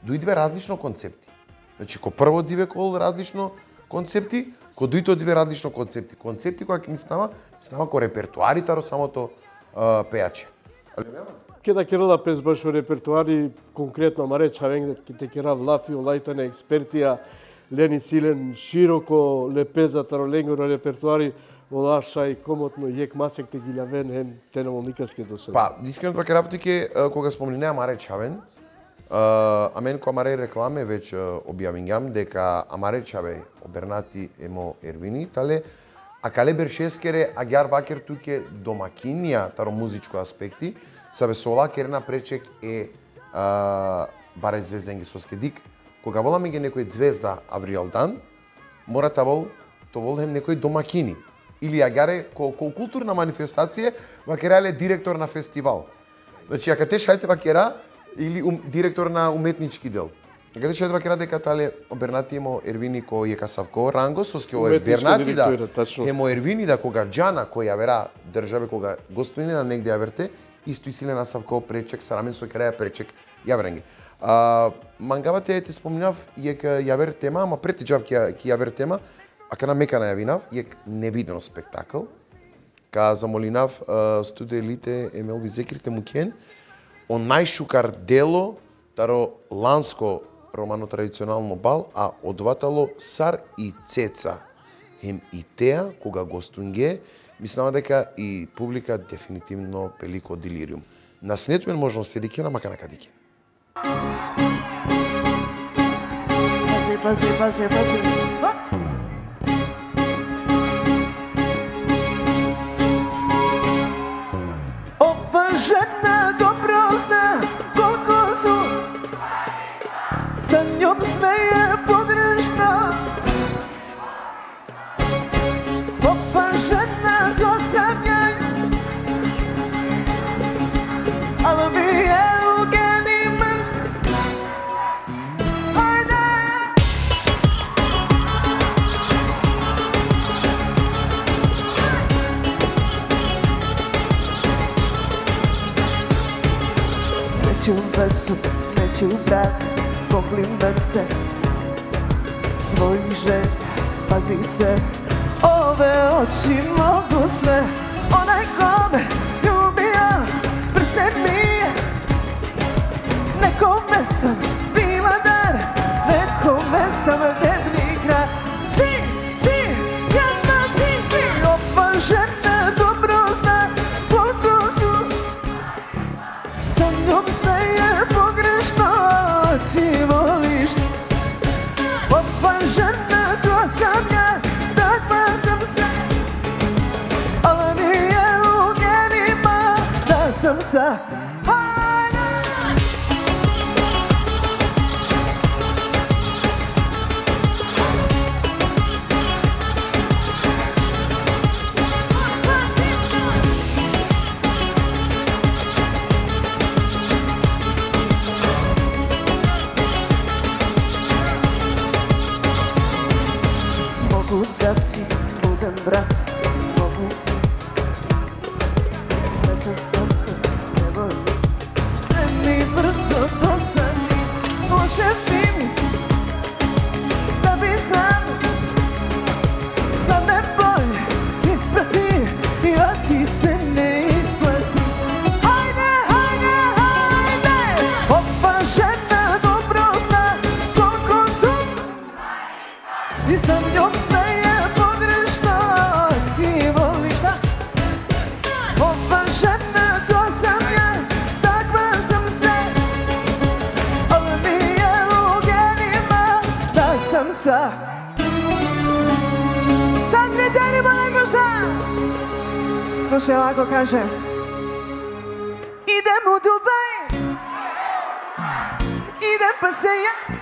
Speaker 2: дујдиве различно концепти. Значи, ко прво диве кол различно концепти, ко дујто диве различно концепти. Концепти која ќе ми снама ко репертуари таро самото пеаче.
Speaker 1: Ке да керала пес баш о репертуари, конкретно маре чавен ке те кера влафи олајтане експертија, лени силен, широко лепеза таро ленгоро репертуари, олаша и комотно јек масек те гилјавен хен тенемо никаске до сега.
Speaker 2: Па, искрено тоа керавтике кога спомнинеа Маре Чавен, а мен која Маре рекламе веќе објавињам дека Амаре Чаве обернати емо Ервини, тале а кале бершескере агјар вакер туке домакинија таро музичко аспекти, сабе сола керена пречек барај звезден гисоске дик, кога воламе ге некој звезда Авриалдан, мора то волем некој домакини. Или агјаре ко културна манифестација, вакерале директор на фестивал. Значи, ако те шајте вакера, или директор на уметнички дел. Ако те шајте вакера дека тале обернати емо Ервини ко Јека Савко Ранго, соске о Бернати да емо Ервини да кога Джана кој ја вера државе кога гостуина негде ја верте, исто и Силена Савко пречек, Сарамен со краја пречек ја веренги. Мангавате те спомнав јека ја вер тема, ама пред джав ки ја вер тема, а кана мека најавинав, јек невиден спектакл, ка замолинав студиелите Емел Визекрите Мукен, он најшукар дело таро ланско романо традиционално бал, а одватало Сар и Цеца. Хем и теа, кога гостунге, мислам дека и публика дефинитивно пелико делириум. На снетуен можност се дикена, мака на кадикен.
Speaker 6: Пази. Žena dobro zna koliko su sa njom sve je pogrešno. Opa žena, to sam ja. Ali mi je u genima. Ajde! Neću vezu, neću brak, komplimente svojih želja, pazi se. Ove oči mogu sve, onaj ko me ljubio, prsten mi je. Nekome sam bila dar, nekome sam dnevni kraj. Si, jedna ti, ova žena dobro zna podozu. Sa njom sve je pogrešno, ti voliš. Ova žena, to sam ja, takva sam se. Ali mi je u genima da sam sa. Mogu da ti budem brat, mogu. Sreća sam ne volim, sve mi brzo dosadi. Može bi mi da bi sam me bolje isprati, a ti se ne isplati. Hajde, hajde, hajde! Ova žena dobro zna koliko sam i sa njom sve je pogrešno, ti voliš da. Ova žena, to sam ja, takva sam se. Ali mi je u genima da sam sa. Sad kriterima nego šta? Slušaj, ovako kaže. Idem u Dubaj, idem pa se ja.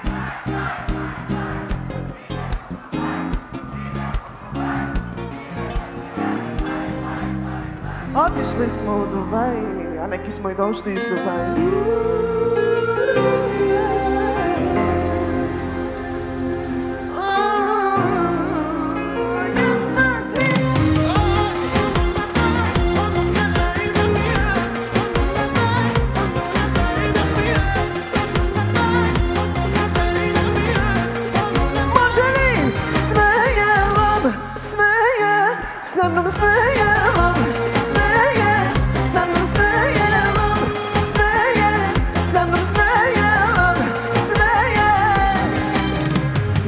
Speaker 6: Otišli smo u Dubaj, a neki smo i došli iz Dubaja. Može li smejelom, smeje, sa mnom smejelom. Smeje, sa mnom smejelom, smeje, sa mnom smejelom, smeje.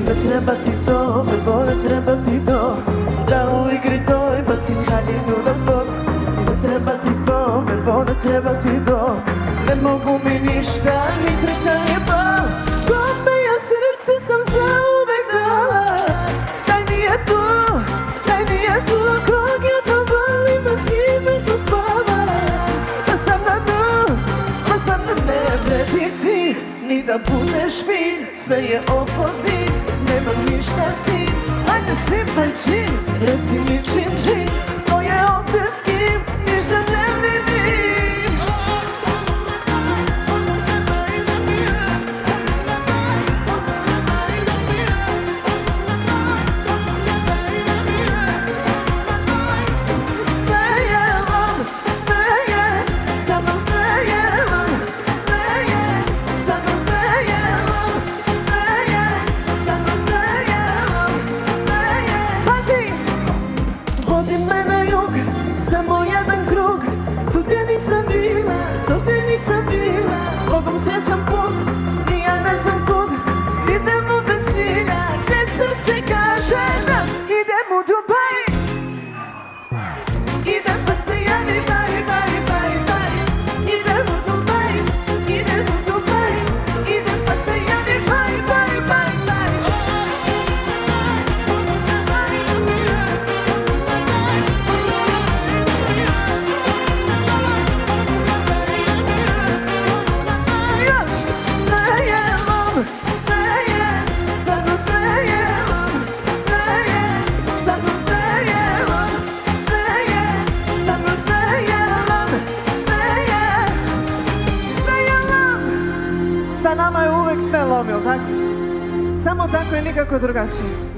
Speaker 6: Ne treba ti to, bebo, ne treba ti to, da u igri toj bacim haljinu na pod. Ne treba ti to, bebo, ne treba ti to, ne mogu mi ništa, ni sreća ni bol. Kome ja srce sam zauvek dala, daj mi je tu, kog ja to volim, a s njime to spava. Pa sam na dnu, pa sam na nebredi ti, ni da budeš fin, sve je opodi, nemam ništa s tim. Ajde sipaj čin, reci mi čin, ko je ovde s kim, ništa ne vidim. Smejelom, smeje, sa mnom smejelom, smeje, sa mnom smejelom, smeje, sa mnom smejelom, smeje. Pazi! Vodi me na jug, samo jedan krug, tu gdje nisam bila, tu gdje nisam bila. S Bogom srećan put, i ja ne znam kud, idemo bez cilja, gdje srce kaže da. Idem u Dubaj, idem pa se javi, bari, bari, bari, bari. Idem u Dubaj, idem u Dubaj, idem pa se javi, bari, bari, bari, bari. Još smejelom, smeje, sa mnom smejelom, sve lomi, jel tako? Samo tako i nikako drugačije.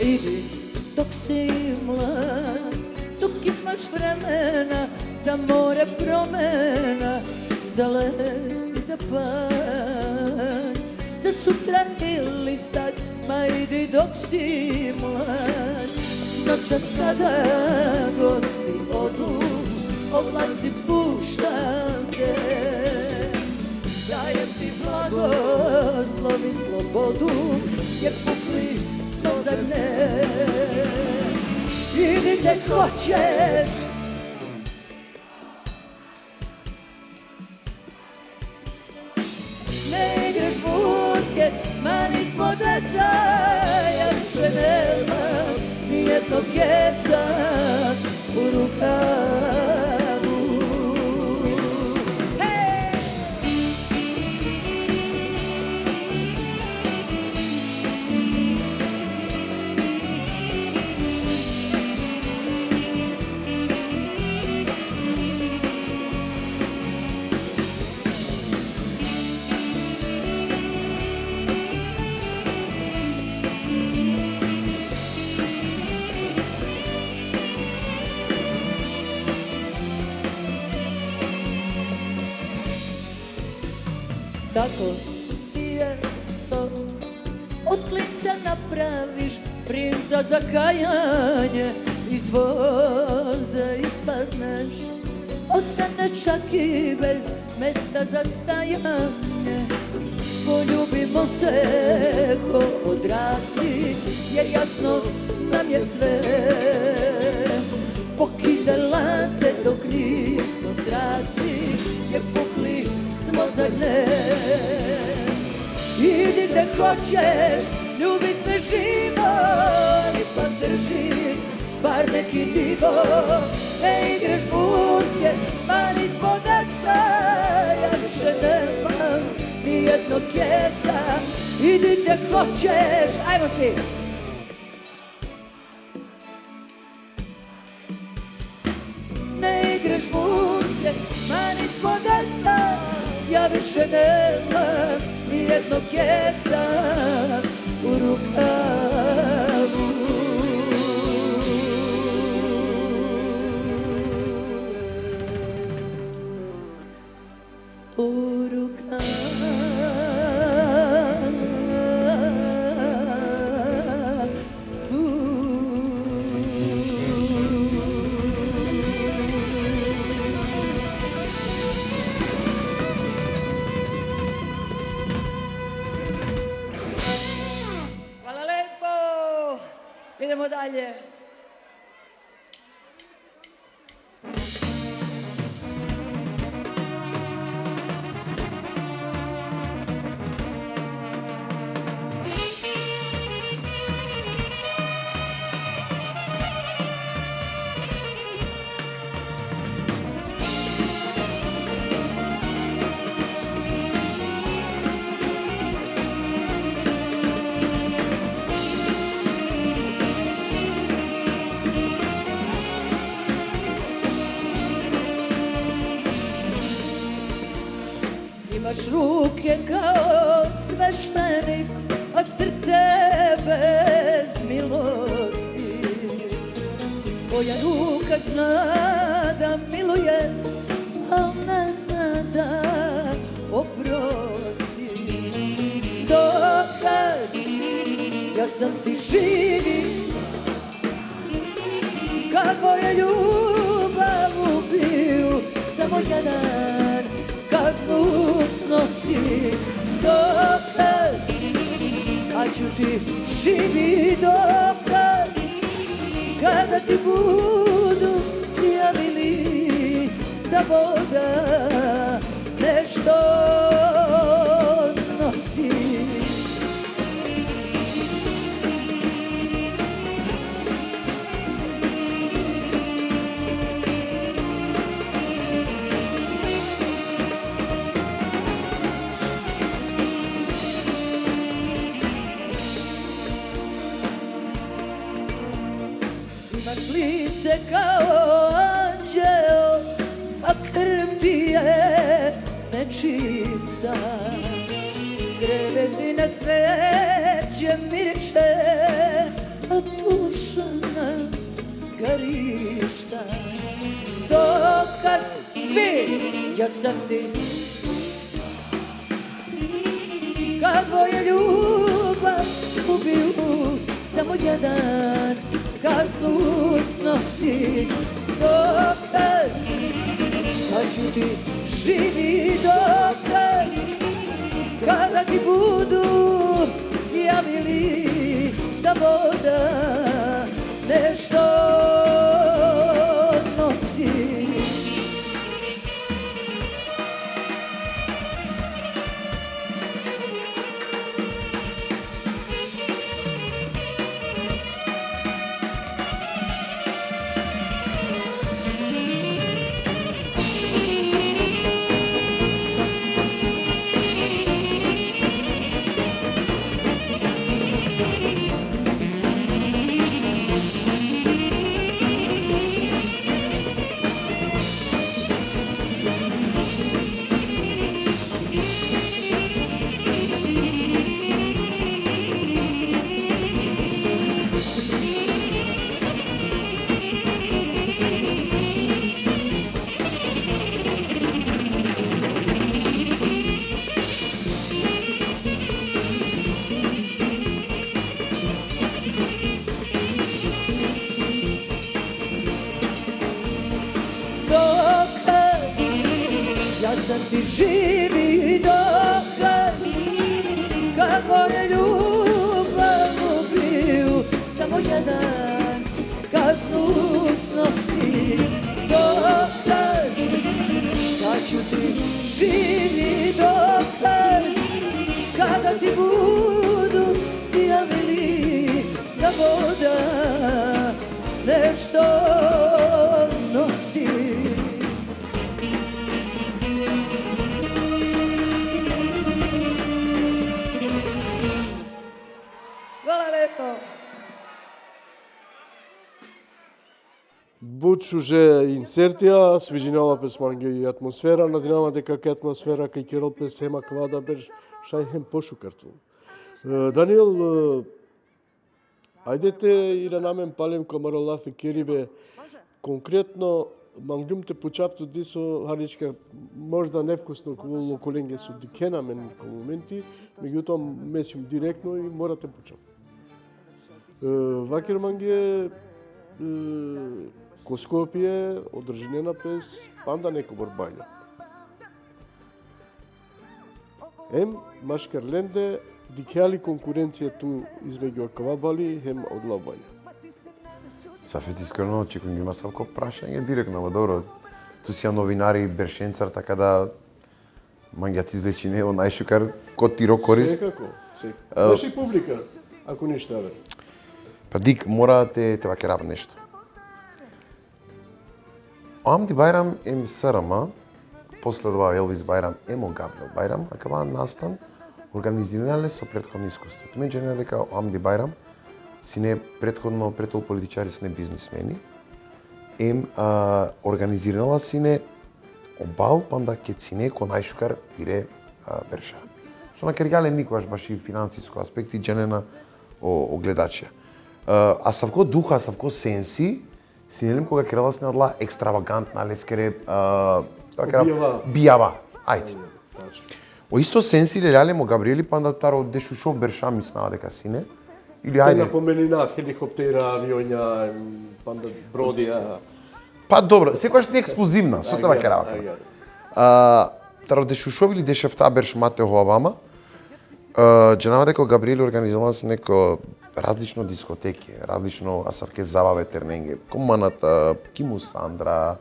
Speaker 4: Idi dok si mlad, dok imaš vremena za more promena, za let i za pad, za sutra ili sad, ma idi dok si mlad. Noćas kada gosti odu, odlazi puštam te, dajem ti blagoslov i slobodu, jer pukli smo za ne. Idi gde hoćeš, ne igraš burke, ma nismo deca, ja više nemam nijednog keca u rukavu. Hej! Tako ti je to, od klinca napraviš princa za kajanje, iz voza ispadneš, ostaneš čak i bez mesta za stajanje. Poljubimo se ko odrasli, jer jasno nam je sve, pokide lance dok nismo srasli, jer pukli smo za ne. Idi gde hoćeš, ljubi sve živo, ali pa drži bar neki nivo. Ne igraš burke, ma nismo deca, ja više nemam nijednog keca. Idi gde hoćeš, ajmo svi. Ne igraš burke, ma nismo deca, ja više nemam nijednog keca u rukavu. U rukavu. Idemo dalje. Imaš ruke kao sveštenik, a srce bez milosti. Tvoja ruka zna da miluje, al ne zna da oprosti. Dokaz, ja sam ti živi, kad tvoje ljubav ubiju, samo jedan kaznu snosi. dokaz, a ću ti živi dokaz, kada ti budu javili da voda nešto nosi. Imaš lice kao anđeo, a krv ti je nečista. Krevetina cveće miriše, a duša na zgarišta. Dokaz svi, ja sam ti, kad tvoja ljubav ubiju samo jedan, kaznu snosi. Dokaz, kad ću ti živi dokaz, kada ti budu javili da voda nešto nosi. Ja sam ti živi dokaz, kad tvoje ljubav ubiju samo jedan, kaznu snosi. Dokaz, kad ću ti živi dokaz, kada ti budu javili da voda nešto nosi. Hvala lepo.
Speaker 1: Буч уже инсертија, свижинала песманге и атмосфера, надинама дека ке атмосфера кај Керол пес хема квада беш шајхем пошукарту. Даниел, ајдете и да намен палем комаролаф и керибе, конкретно мангдумте почапту дисо харичка можда невкусно куло коленге со дикенамен ко моменти, меѓутоа месим директно и морате почап. Вакер манге ко Скопје одржинена пес панда неко борбања. Ем Машкерленде дикјали конкуренција ту измеѓу аквабали хем одлабања.
Speaker 2: Сафет искрено очекувам има савко прашање директно, ама добро. Ту си новинари Бершенцар, така да мангјат извлечи него најшукар код тиро корист.
Speaker 1: Секако, секако. Наши публика, ако ништо ве.
Speaker 2: Па дик мора те вакерав нешто. Амди Байрам ем СРМ, после това Елвис Байрам емо Габриел Байрам, а кава настан организирале со претходно искуство. Туменџене дека Амди Байрам сине претходно претол политичари сине бизнисмени, ем организирала сине обал панда ке сине ко најшукар пире Берша. Со на кергале никогаш баш и финансиско аспекти дженена огледачија. А савко духа, а савко сенси, синелим кога керала се надла екстравагантна, лескере, бијава. Ајде. О исто сенси леляле мо Габриели панда таро дешушов Берша мислаа дека сине. Или
Speaker 1: Те
Speaker 2: ајде.
Speaker 1: напоменина хеликоптера, авионја, панда бродија.
Speaker 2: Па добро, секогаш не експлозивна, со тоа керава. Таро дешушов или дешефта Берш Матео Авама, Джанава дека Габриели организирала се неко различно дискотеки, различно асавке забаве терненге, команата, Киму Сандра,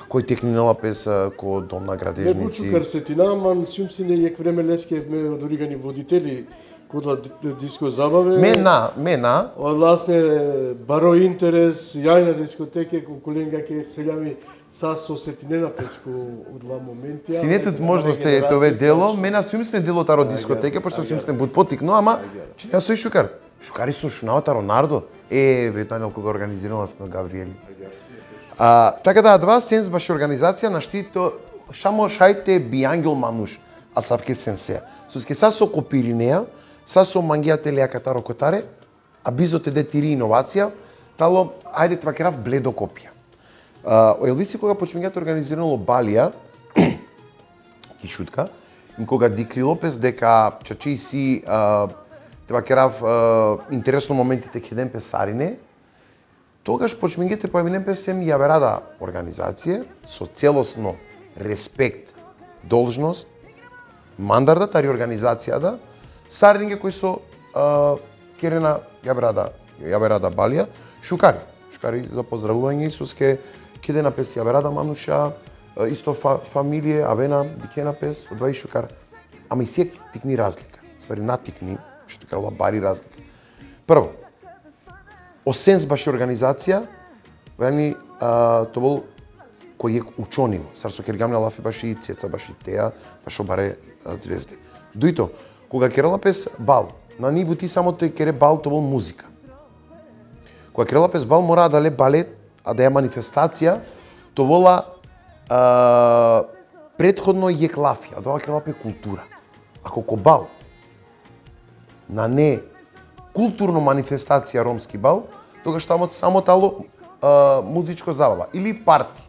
Speaker 2: кој технинала песа, ко Дом на
Speaker 1: Не
Speaker 2: градежници.
Speaker 1: бучу карсетина, аман сумсине јек време лескевме од оригани водители кода диско забаве.
Speaker 2: Мена,
Speaker 1: Одласне баро интерес, јајна дискотеке, ко коленга ке селјами са со сетинена песко одла моменти.
Speaker 2: синетот може да сте тоа дело, мена сум сте дело таро дискотека, пошто сум сте бут потикно, ама че јас сој Шукар. Шукари со шунавата Ронардо, бе Даниел кога организирала на Габриели. Така да, два сенс баш организација на штито шамо шајте биангел мануш, а савке сенсеа. Соске са со копиринеа, са со мангијате леака таро котаре, а бизоте де тири иновација, тало, ајде това керав бледо копија. Елвиси кога почнењето организирало Балија, ки шутка, и кога Дикли Лопес дека чачи си това керав интересно моментите кеден песарине, тогаш почнењето појавинен песем јаверада организација со целосно респект, должност, мандарда, тари организацијата, саринге кои со керена јаверада Балија, шукари за поздравување Исуске, кедена пес јаверада Мануша, исто фамилие, Авена, Дикена пес, од 20 шукар. Ама и сек тикни разлика. Ствари натикни, што кажала бари разлика. Прво, осенс баш организација, вели тоа бил кој е учониво. Сарсо кергамна лафи баш и цеца баш и теа, баш обаре звезде. Дуито, кога керала пес бал, на ниву ти само тој кере бал, тоа бил музика. Кога керала пес бал мора да ле балет, а да е манифестација, тоа вола предходно јек лафи, а тоа керала пе култура. Ако ко бал, на не културно манифестација ромски бал, тогаш тамо само тало музичко забава или парти.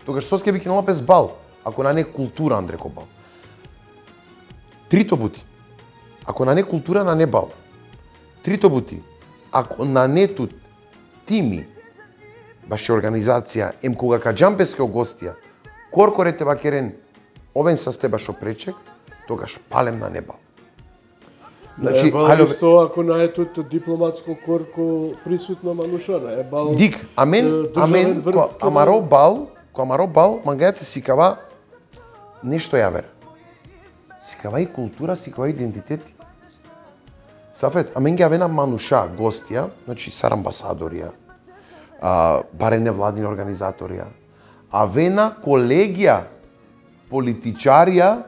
Speaker 2: Тогаш соске би кинала пес бал, ако на не култура Андреко бал. Трито бути. Ако на не култура, на не бал. Трито бути. Ако на не тут тими, баше организација, кога каджампеске гостија, коркорете вакерен, овен са сте башо пречек, тогаш палем на небал.
Speaker 1: Значи, бал исто ако на етот дипломатско корко присутно Манушана, е бал.
Speaker 2: Дик, амен, ко амаро бал, мангајате сикава нешто јавер. Сикава и култура, сикава и идентитети. Сафет, амен ги авена Мануша гостија, значи сар амбасадорија, баре невладини организаторија, авена колегија, политичарија,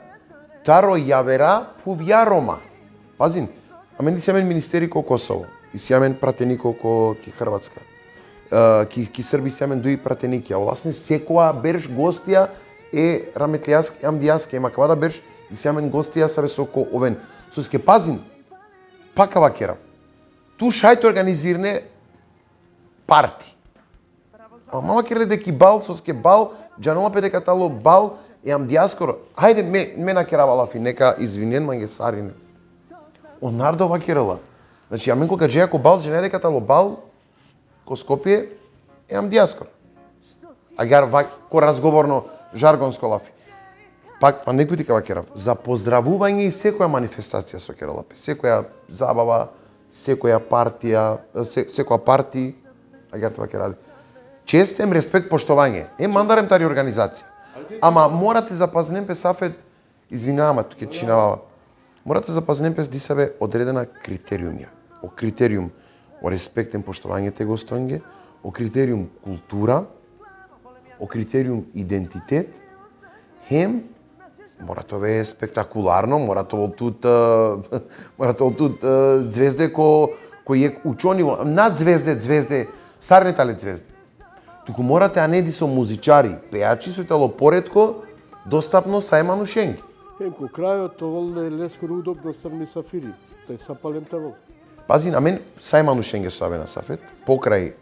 Speaker 2: таро јавера пувјарома. Пазин, амен си амен министери ко Косово, и си амен пратеник ко ки Хрватска, ки Срби си амен дуи пратеники, а власне секоја берш гостија е раметлијаски, амдијаски, ема кава да берш и си амен гостија сабе со ко овен. Соске пазин, пака вакерав. Ту шајте организирне парти. А мама кере деки бал, соске бал, джанола пе дека тало бал, ам диаскоро. Хајде, ме накерава лафи, нека извинен, манге сарине. Онардо вакерала. Значи, амен кога джеја ко бал, джене дека тало бал, ко Скопје, ам диаскоро. А гар ко разговорно, жаргонско лафи. Пак, па некој тика вакерав. За поздравување и секоја манифестација со керала пе. Секоја забава, секоја партија, секоја парти, а гар това ке ради. Честем, респект, поштовање. Мандарем тари организација. Ама морате запазнем пе Сафет, извинавам, туке чинава. Морате запазнем пе дисаве одредена критериумја. О критериум о респектен поштовање те гостонге, о критериум култура, о критериум идентитет, хем мора тоа е спектакуларно, мора тоа тут звезде кој е учониво, над звезде, сарнетале звезде. Туку морате анеди со музичари, пеачи со тело поредко, достапно са Манушенги.
Speaker 1: Ко крајот овол е лескоро удобно срни сафири, тај са палем тавол.
Speaker 2: Пази, на мен са Манушенги со Авена Сафет, покрај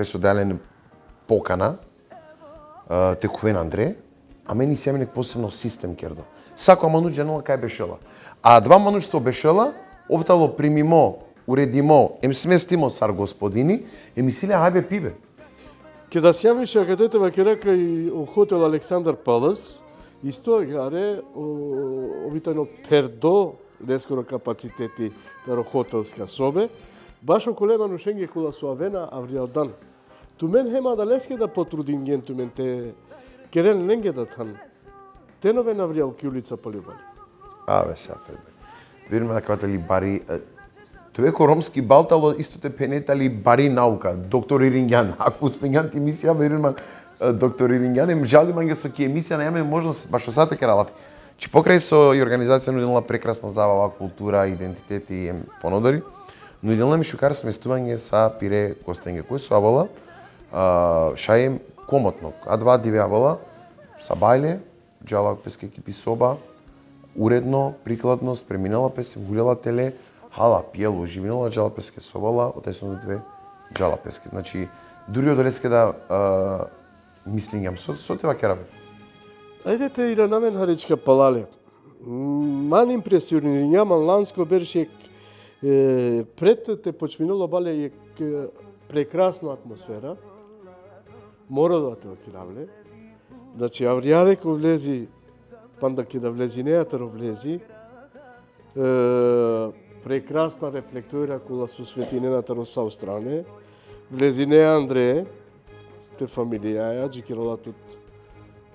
Speaker 2: соделен покана, текувен Андре, а мене си јаменек посебно систем кердо. Сако Мануш джанала кај бешела. А два Мануш што бешела, овтало примимо, уредимо, сместимо сар господини, мислиле ајбе пиве.
Speaker 1: Ке да се јавиш акадете вакерака и о хотел Александар Палас, Исто гаре, обитајно пердо, нескоро капацитети таро хотелска собе, баш околе манушенге кола со авена авриалдан. Тумен хема да леске да потрудинген тумен те керел ненге да тан. Тенове навриал ки улица полюбали.
Speaker 2: Абе, сапет. Видиме да кавате ли бари... Тоа ромски балтало исто те пенетали бари наука, доктор Ирингјан. Ако успењан ти емисија, видиме доктор Ирингјан, им жали манге со ки емисија неаме можност, баш со сате кералафи. Чи покрај со и организација нудила прекрасна забава, култура, идентитет и понодари, нудила ми шукар сместување са пире костенге, кој со абала, шајем комотно, а2 диве абала, са бајле, джала песка екипи соба, уредно, прикладност, преминала песем, гуляла теле, хала, пиело, живинала джала песке собала, отесено две джала песке. Значи, дури одолеске да мислињам со тева керабе.
Speaker 1: Ајдете и на мен харечка палале. Ман импресиониран ланско бершек пред те почминало бале е прекрасна атмосфера. Мора да те окиравле. Значи, авриале ко влези, панда ке да влези нејатаро влези, прекрасна рефлектора кола со светинената роса стране, влези не Андре, те фамилија ја, джикирала тут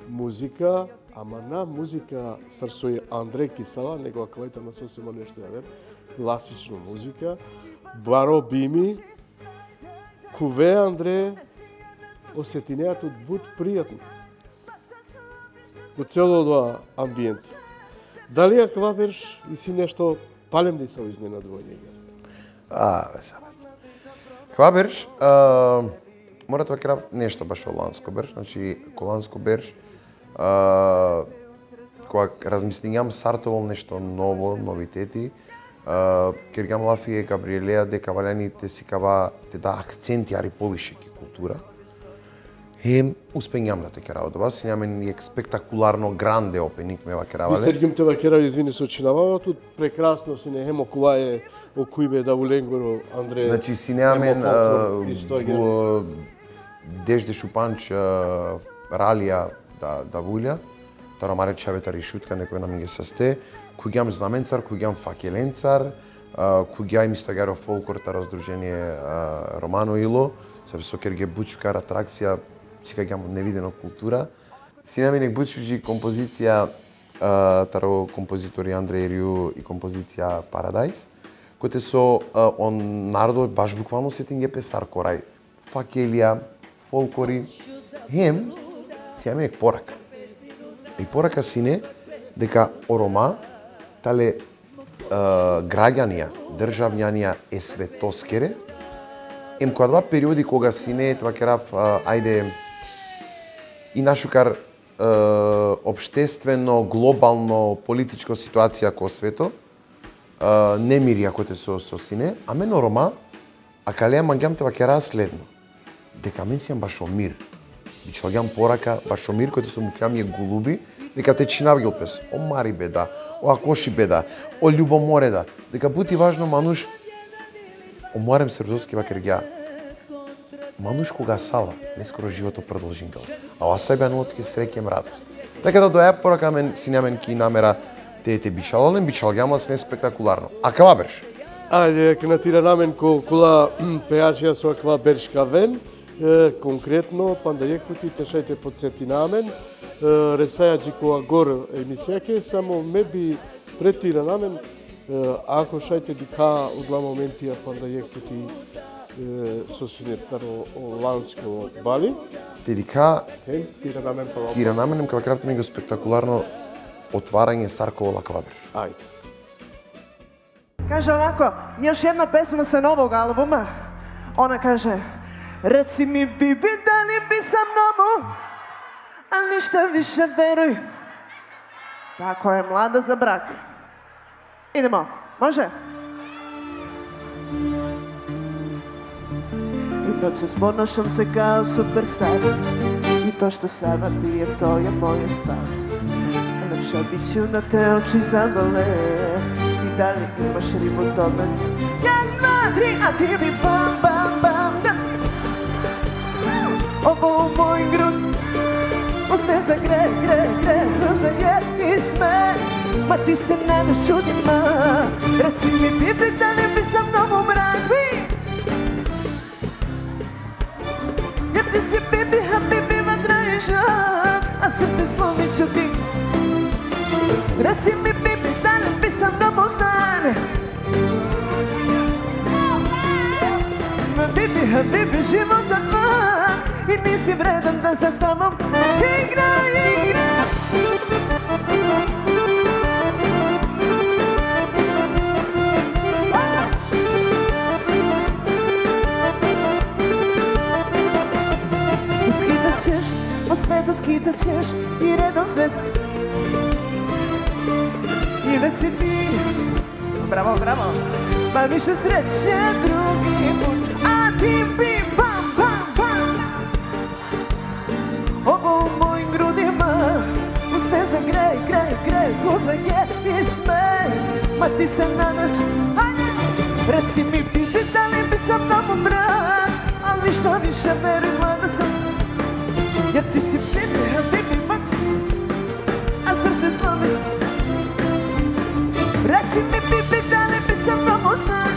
Speaker 1: музика, ама на музика срсој Андре Кисала, негова квајта на сосема нешто ја вер, класична музика, баро бими, куве Андре, осетинеа тут буд пријатно. Во цело тоа амбиент. Дали ја ква берш и си нешто палем ли се изненадување?
Speaker 2: Бе, сабе. Ква берш, мора тоа крав нешто баш Оланско берш, значи Коланско берш, кога размислињам сартовол нешто ново, новитети, кергам лафие Габриелеа де Каваляни те си кава те да акценти ари повише ки култура. Успењам да те керава до вас, сињамен и спектакуларно гранде опенинг ме ва керавале.
Speaker 1: Мистер Гим те ва керава, извини се очинава, тут прекрасно си не хемо кова е окујбе да уленгоро Андре.
Speaker 2: Значи сињамен дежде шупанч ралија да вулја, таромаре чавета ришутка некој нам ги састе, куѓам знаменцар, куѓам факеленцар, куѓај мистагаро фолклор та раздружение Романо Ило, се високер ге бучкар атракција, сикаѓам невидена култура. Синаменек бучуџи композиција таро композитори Андре Ириу и композиција Парадайс, кој со он народот баш буквално сетин ге песар корај, факелија, фолклори, синаменек порака. И порака сине дека орома тале граѓанија, државјанија е светоскере, која два периоди кога сине това керав ајде и нашукар обштествено, глобално, политичко ситуација ко свето, немирија кој те со сине, а мен орома, а калеја мангјам те вакера следно, дека мен си јам башо мир. Бичлагам порака, башо мир, кој те со муклјам е голуби, дека те чинавгил пес, о мари беда, о акоши беда, о љубоморе да, дека бути важно мануш, оморем средовски вакергја, мануш кога сала, нескоро живото продолжингал, а ова се беа нотки среќем радост. Така да доја порака мен, сињамен ки намера те бичалален, бичалгамас не спектакуларно. А кава берш?
Speaker 1: Ајде, кнатира намен кола пејачија со ква бершка вен, конкретно, пандајек пути тешајте подсети намен, ресајаджи која гор емисијаке, само ме би претира намен, ако шајте дика одла моментија пандајек пути со синетаро ланско бали.
Speaker 2: Те дика,
Speaker 1: тира намен па
Speaker 2: тира наменем кава кратко него спектакуларно отварање Саркова кава берш.
Speaker 1: Ајде.
Speaker 6: Kaže ovako, još jedna pesma sa novog albuma. Ona kaže: Reci mi, bibi, da li bi sa mnom, ali ništa više veruj. Tako je, mlada za brak. Idemo, može? I noćas ponašam se kao superstar, i to što sada pijem, to je moja stvar. Lepša bit ću na te oči zabole, i da li imaš ribu, to me zna. 1, 2, 3, a ti mi bam, bam, bam, da. Ovo u moj grud, Пусне за грех, раздае и сме. Ма ти се надаш чудима. Реци ми, биби, да не би са много мракви. Jer ti si bibi, habibi, vatra i žar, a srce slomi čudi. Reci mi, bibi, da li bi sa mnom ostan? Ma bibi, habibi, života dva, i nisi vredan da za tobom igra. Skitat ćeš, po svetu skitat ćeš i redom zvijezda. I već si ti, bravo, bravo, pa više sreće drugi put. A ti bi pam, pam, pam. Ovo u mojim grudima, usne za grej, uzlije i sme. Ma ti se nadaš, reci mi, bibi, da li bi sa mnom umran? Al ništa više verujem da sam. Jer ti si bibi, habibi, a srce slomi. Reci mi, bibi, da li bi sa mnom ostan?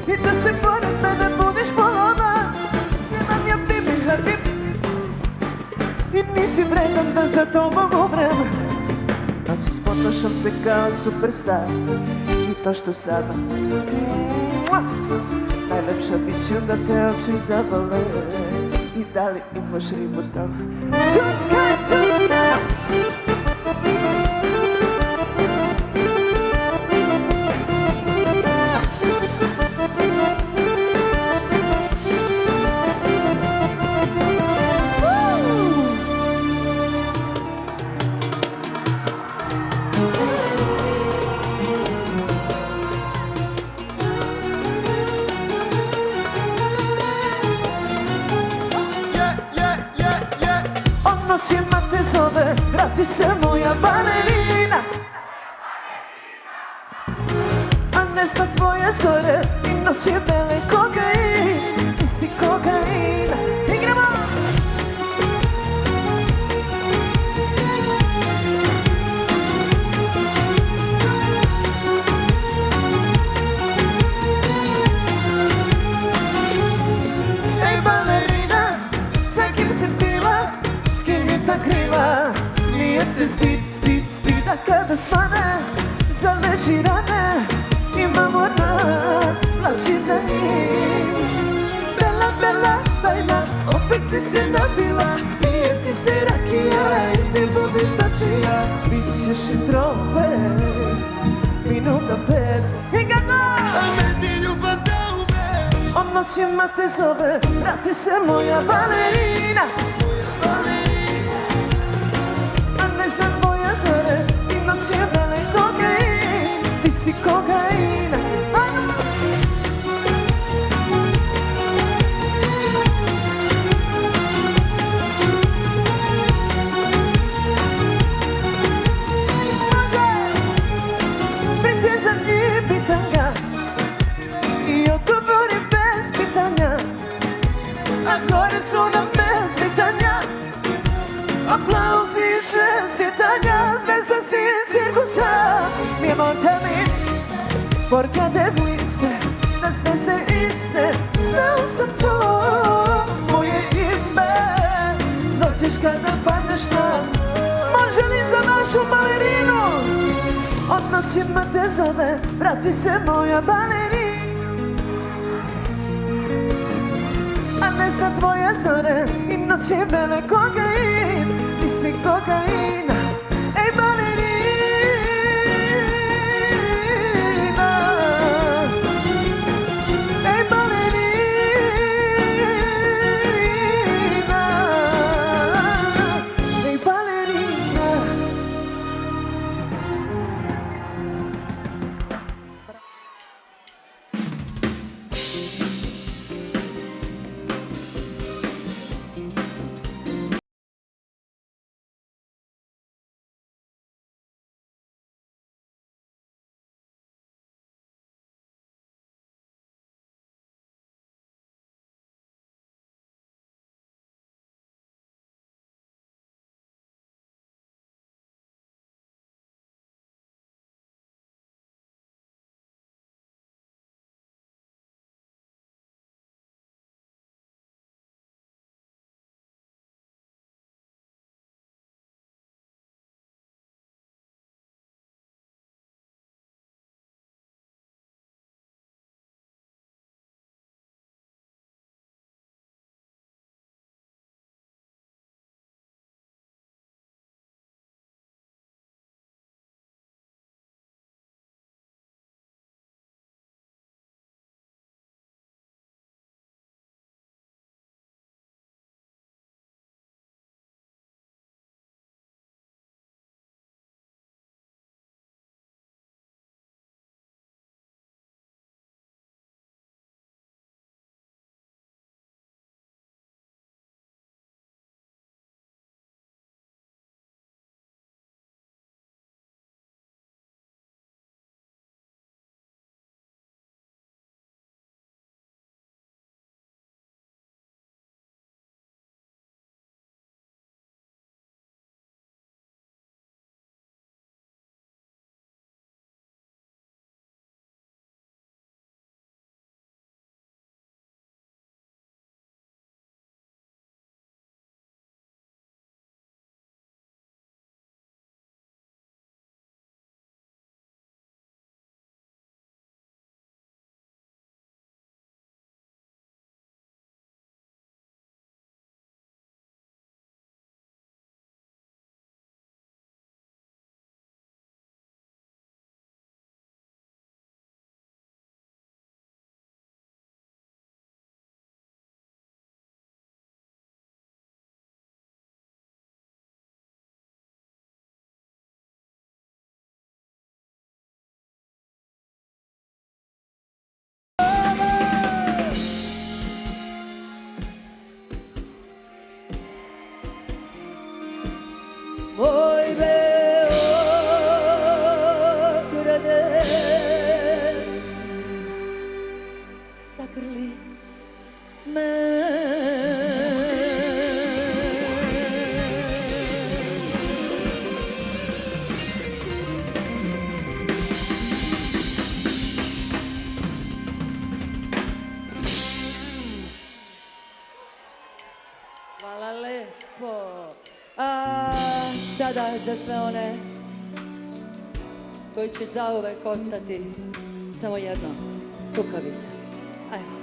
Speaker 6: I da se pored mene budiš polova. Nemam ja bibi, habibi, i nisi vredan da za tobom umrem. Noćas ponašam se kao superstar, i to što sada najlepša biću da te oči zabole. I da li imaš ribu to? Čucka, čucka. Noćima te zove, vrati se moja balerina. A ne zna tvoje zore i noći bele kokain. Ti si kokain. Igramo! Ej balerina, sa kim si bila? Skini ta krila, nije te stid, a kada svane, zaleži rane, imam ona, plači za njim. Bela, bajla, opet si se napila, pije ti se rakija i ne budi svačija. Bit ćeš i trofej, minuta 5, i kako? A meni ljubav za uvek. O noćima te zove, vrati se moja balerina. Ne zna tvoje zore i noć je vele kokain. Ti si kokain. Princeza i pitanja i odgovori bez pitanja. A zore su nam bez pitanja. Aplausi i čestitanja, zvezda si cirkusa. Mi amor también, porque te fuiste, da sve ste iste. Znao sam to, moje ime. Zoćeš kada padneš na, može li za našu balerinu? Od noćima te zove, vrati se moja balerina. A ne zna tvoje zore i noć je bele kokain. Ti si kokain. Ej balerina. Ej balerina. Ej balerina.
Speaker 4: moj Beograde. Sakrli me. Hvala lepo. A sada za sve one koji će zauvek ostati samo jedno, kukavica. Ajde.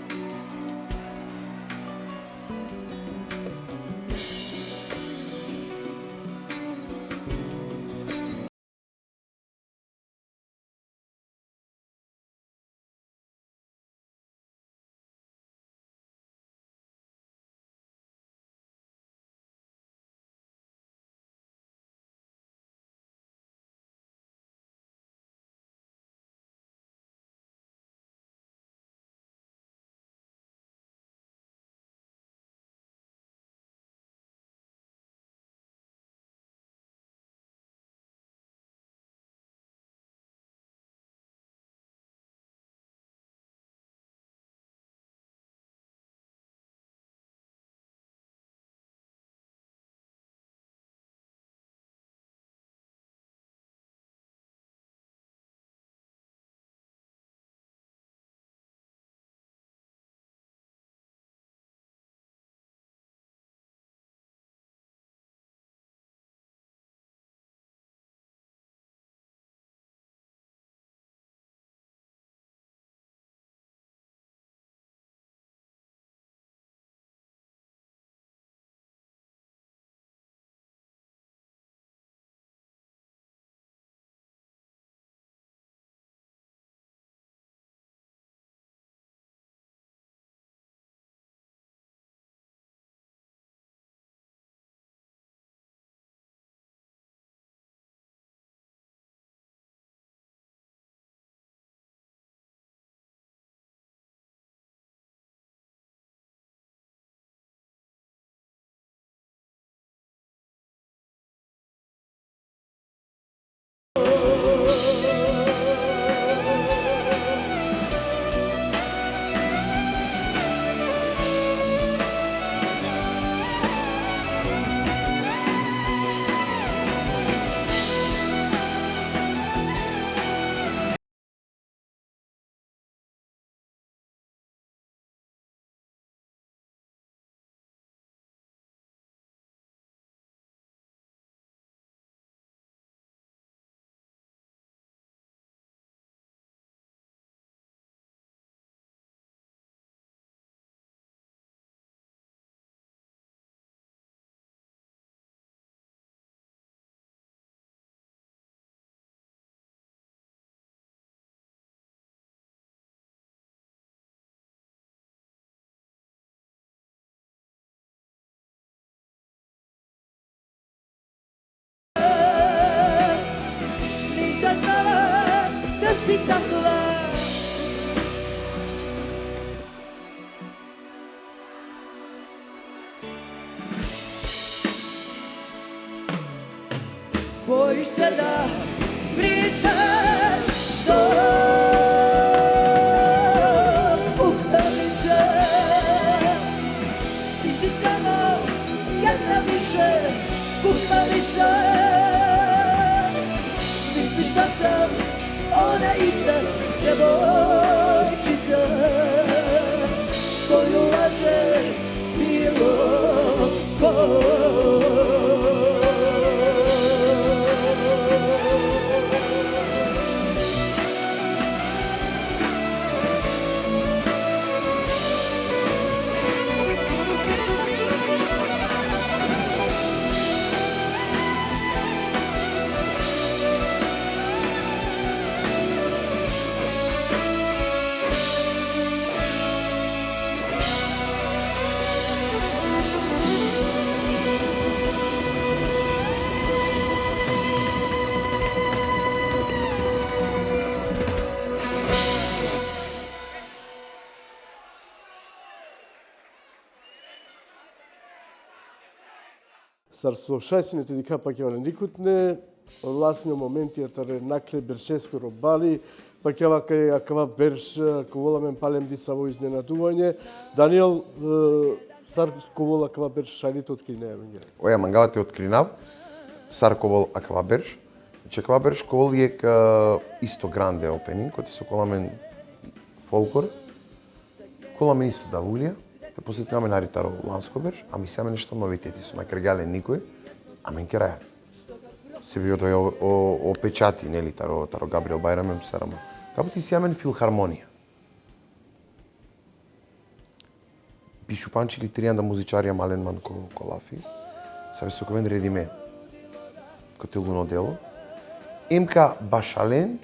Speaker 4: Si takva bojiš se da priznaš to kukavice, ti si samo jedna više kukavica. Misliš da sam ona ista djevojčica koju laže bilo ko.
Speaker 1: стар слушајсините дика пак ја лендикутне, ласни моменти атаре накле бершеско робали, пак ја вака акава берш, коволамен палем ди саво изненадување. Даниел, стар ковол акава берш шајлите откринеја.
Speaker 2: Оја мангавате откринав, сар ковол акава берш. Че акава берш ковол јек исто гранде опенинг, коти со коламен фолклор, коламен исто давулија, да посетнуваме на Ритаро ланско берш, а ми сеаме нешто новитети со накргале никој, а мен ке раја. Се би опечати, нели, таро Габриел Байрамем сарама. Како ти сеамен филхармонија. Пишупанчили тријанда музичарија Мален Манко Колафи, саве соковен редиме, котелуно дело, Емка Башален,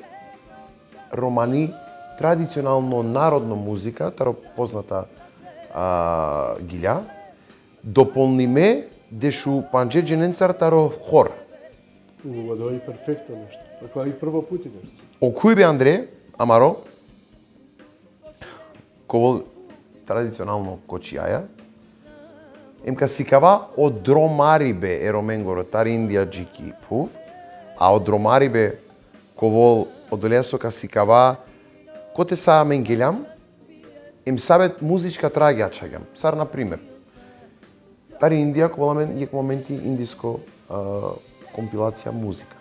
Speaker 2: романи, традиционално народно музика, таро позната гилја, дополниме дешу панџе джененцар таро хор.
Speaker 1: Ова е перфектно нешто. Ако и прво пути нешто.
Speaker 2: Окуј бе Андре, Амаро, ковол традиционално кочијаја, емка сикава од дромарибе ероменгоро тари Индија джики пув, а од дромарибе ковол одолесока сикава коте са менгелјам, им сабет музичка трагија чагам. Сар на пример. Тари Индија коволамен јек моменти индиско компилација музика.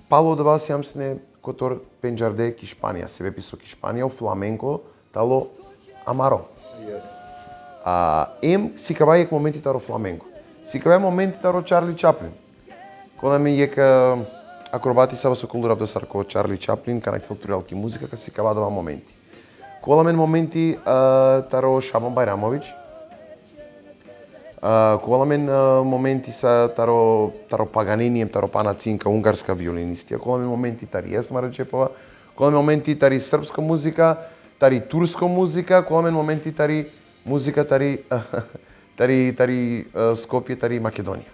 Speaker 2: Пало од вас јамсне котор пенџарде Кишпанија, се вепи со Кишпанија, фламенко, тало Амаро. Ем сикава јек моменти таро фламенко. Сикава моменти таро Чарли Чаплин. Кога ми јек акробати саба со култура до сарко Чарли Чаплин, кана културалки музика, ка сикава дава моменти. Кога мен моменти таро Шабан Байрамович. Кога мен моменти са таро Паганини, таро Пана Цинка, унгарска виолинистија. Кога мен моменти тари Есма Речепова. Кога мен моменти тари српска музика, тари турска музика. Кога мен моменти тари музика тари Скопје, тари Македонија.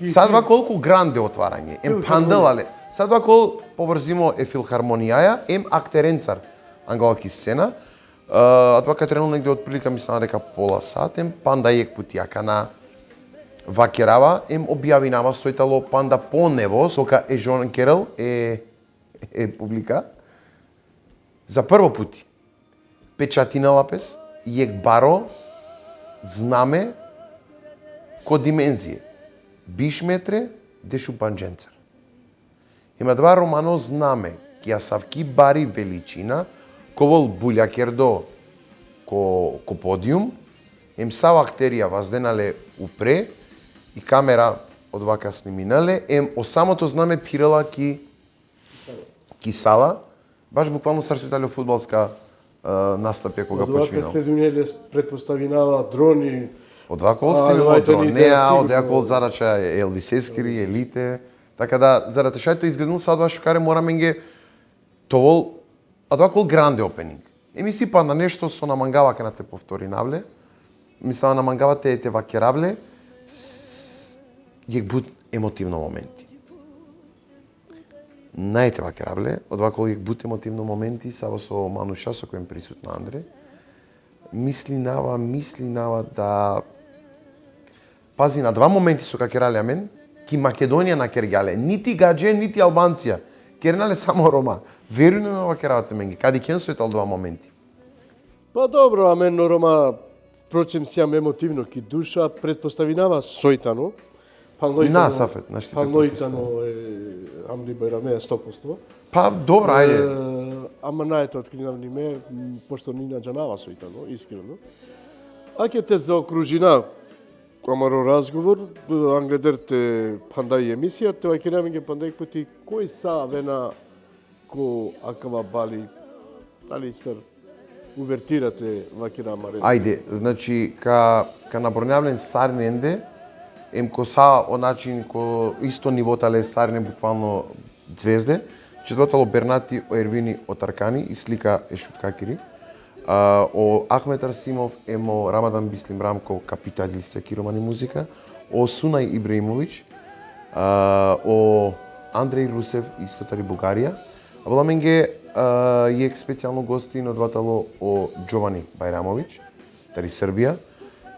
Speaker 2: Садва колку гранде отварање. Ем панделале. Садва кол поврзимо е филхармонијаја, ем актеренцар англалки сцена. А тоа кај тренул негде од прилика мислам дека пола сат, ем панда јек путијака на Вакерава, ем објавинава стојтало панда по нево, сока е Жон Керел е публика. За прво пути. Печатина лапес, јек баро, знаме, ко димензија. Бишметре, дешу панџенцар. Има два романо знаме, кија савки бари величина, ковол булјакердо ко подиум, ем сава актерија возденале упре и камера од вака сниминале, ем о самото знаме пирала ки сала, баш буквално сарсуитале фудбалска настапја кога почвинал.
Speaker 1: Од вака следунеле предпоставинава дрони.
Speaker 2: Од вака остивило дронеа, од вака зарача Елвис Ескери, Елите, така да зарад шајто изгледнал сад шукаре мораменге товол адвакол гранде опенинг. Еми си па на нешто со намангава кана те повтори навле. Мисла на мангава те вакеравле. Јек бут емотивно моменти. Најте вакеравле, одвакол јек бут емотивно моменти саво со Мануша со кој присутна Андре. Мислинава да пази на два моменти со какерале мен, ки Македонија на кергјале, нити гадже, нити Албанција. Кернале само Рома. Верујно на вакеравате менги. Кади кен сојтал два моменти?
Speaker 1: Па добро, а мен Рома, впрочем, сијам емотивно ки душа, предпоставинава сојтано.
Speaker 2: На Сафет, нашите
Speaker 1: Панојтано е Амди Байрамеја 100%.
Speaker 2: Па добро, ајде.
Speaker 1: Ама најте откринавни ме, пошто Нина Джанава сојтано, искрено. А ке те заокружина, Амаро разговор, англедерте пандај емисија, тоа ќе намење пандај пути кој са вена ко акава бали, дали сар увертирате вакира маре.
Speaker 2: Ајде, значи ка набронјавлен Сарненде, ем ко са о начин ко исто нивотале Сарне буквално звезде, четвртало Бернати о Ервини о Таркани и слика е Шуткакири. О Ахмет Арсимов, емо Рамадан Бислим Рамко, капиталиста ки романи музика, о Сунај Ибраимович, о Андреј Русев, исто тари Бугарија. А воламенге јек специјално гостин од ватало о Джовани Байрамович, тари Србија.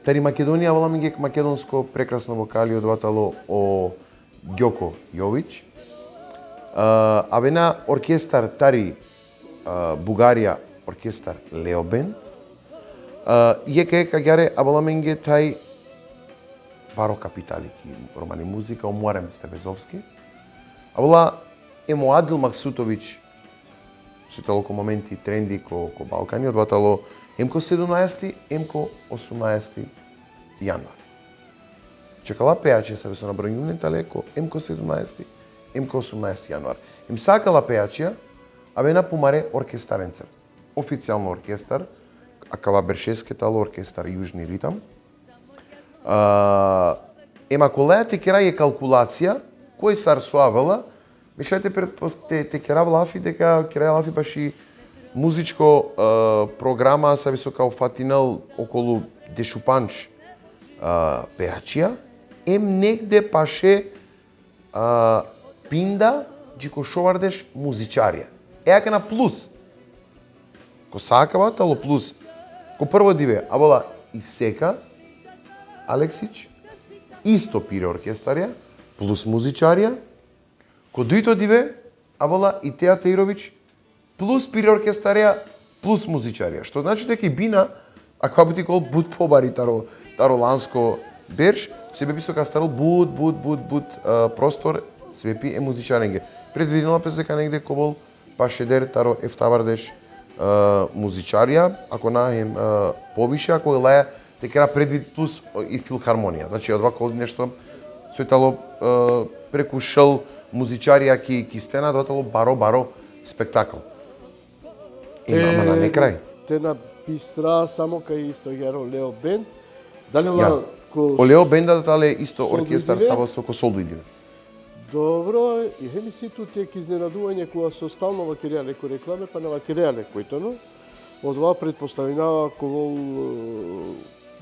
Speaker 2: Тари Македонија воламингек македонско прекрасно вокали одватало о Ѓоко Јович. Авена оркестар тари Бугарија оркестар Лео Бенд. Јеке каѓаре аволаминге тај Баро Капиталики романи музика Омуарем Стебезовски. Авола емо Адил Максутович сутало ко моменти тренди ко Балкани одватало емко 17, емко 18 јануар. Чекала пејаче се со набројуване талеко емко 17, емко 18 јануар. Им сакала пејачија, а вена помаре оркестарен цел. Официјално оркестар, акава Бершеске тало оркестар Јужни ритам. Ема колејате керај е калкулација, кој сар соавела, мешајте те керав лафи дека керај лафи баши музичко програма са висока уфатинал околу Дешупанч пејачија, ем негде паше пинда джико шовардеш музичарија. Еака на плюс. Ко сакава тало плюс. Ко прво диве, авола Исека Алексич, исто пире оркестарија, плюс музичарија. Ко дуито диве, авола и Теа Теирович, плюс пире оркестарија, плюс музичарија. Што значи дека и бина, ако бути кол буд побари таро ланско берш, себе писока старал буд простор, свепи е музичаренге. Предвидено пес дека негде кобол пашедер таро ефтавардеш музичарија, ако наем повише, ако лаја дека предвид плюс и филхармонија. Значи од вако нешто сојтало преку шел музичарија ки стена, датало баро спектакл. Ама на некрај.
Speaker 1: Те на Бистра само кај исто геро Лео Бенд. Дали
Speaker 2: Ја. О Лео Бендат тале исто оркестар саво со Косолду идиве.
Speaker 1: Добро, и хеми си тут е изненадување кога со стално вакиреа леко рекламе, па на вакиреа лекојтоно. Од ова предпоставинава кога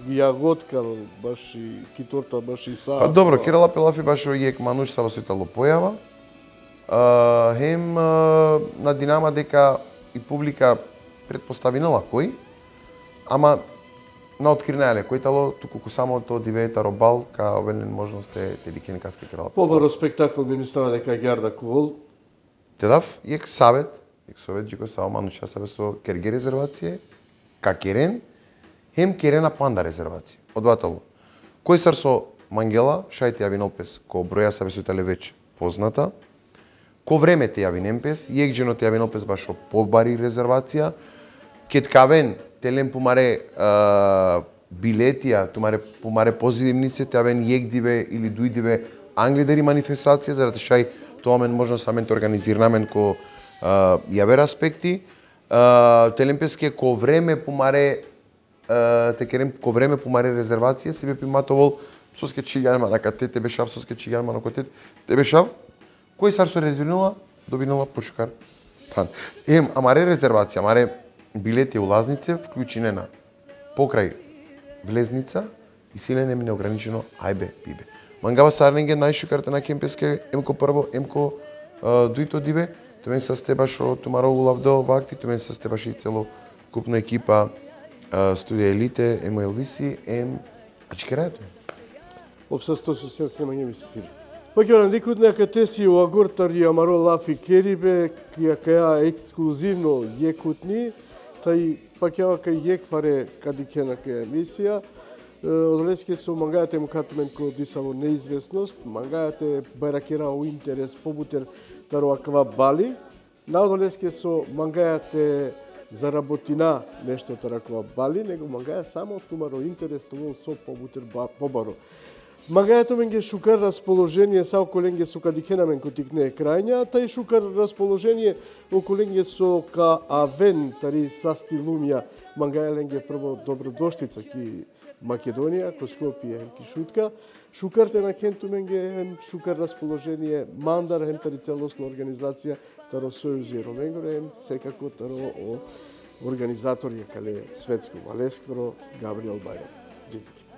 Speaker 1: ја готкал баш и киторта баш и са.
Speaker 2: Па добро, Керала Пелафи баш ојек мануш саво сојтало појава. Хем на Динама дека и публика предпоставинала кој, ама на откринале кој тало туку само то дивеета робал ка овелен можност те дикен каски Керала.
Speaker 1: Побаро спектакл би ми става дека Ѓарда Ковол.
Speaker 2: Те дав јек совет джико само мануша сабе со керге резервација, ка керен, хем керена панда резервација. Одватало. Кој сар со Мангела, шајте јави нолпес, ко броја сабе сојтале веќе позната. Ко време те јави немпес, јекџено те јави нолпес башо побари резервација. Кеткавен телем помаре билетија, помаре позивници, те јавен јекдиве или дујдиве англидери манифестација, заради шај тоа мен можно самен те организирамен ко јавер аспекти. Телемпеске ко време помаре ко време помаре резервација, себе пиматовол соске чигајма на кате, те бешав соске чигајма на коте, те бешав. Кој сар со резервирала, добинала почукар. Амаре резервација, амаре билети улазнице, вклучинена покрај влезница и силене ми неограничено ајбе, пибе. Мангава сарненге најшукарте на кемпеске, емко прво, емко дуито диве, томен са сте баш тумаро улавдо вакти, томен са сте баш и цело купна екипа студија Елите, емо Елвиси, ачкерајето.
Speaker 1: Овса 160 снимање ми се фири. Пакјана никуд нека те си у агортари амаро лафи керибе, каја ексклузивно јекутни, тај пакјава кај јекфаре кадикена кај емисија, одолеске со мангајате му катумен ко дисаво неизвестност, мангајате байракера у интерес побутер таро аква бали, наодолеске со мангајате за работина нешто таракова бали, него мангаја само тумаро интерес тоа со побутер побаро. Магајато мен ге шукар расположение са околенге со кадикена мен котик не е крајња, тај шукар расположение околенге со ка авен тари састи лумија мангајаленге прво добродошлица ки Македонија, ко Скопје ки шутка. Шукарте на кенту мен ге шукар расположение мандар хем тари целосна организација таро сојузи Роменгоре секако таро о организатор е кале светско Валескоро Габриел Бајрам. Джитки.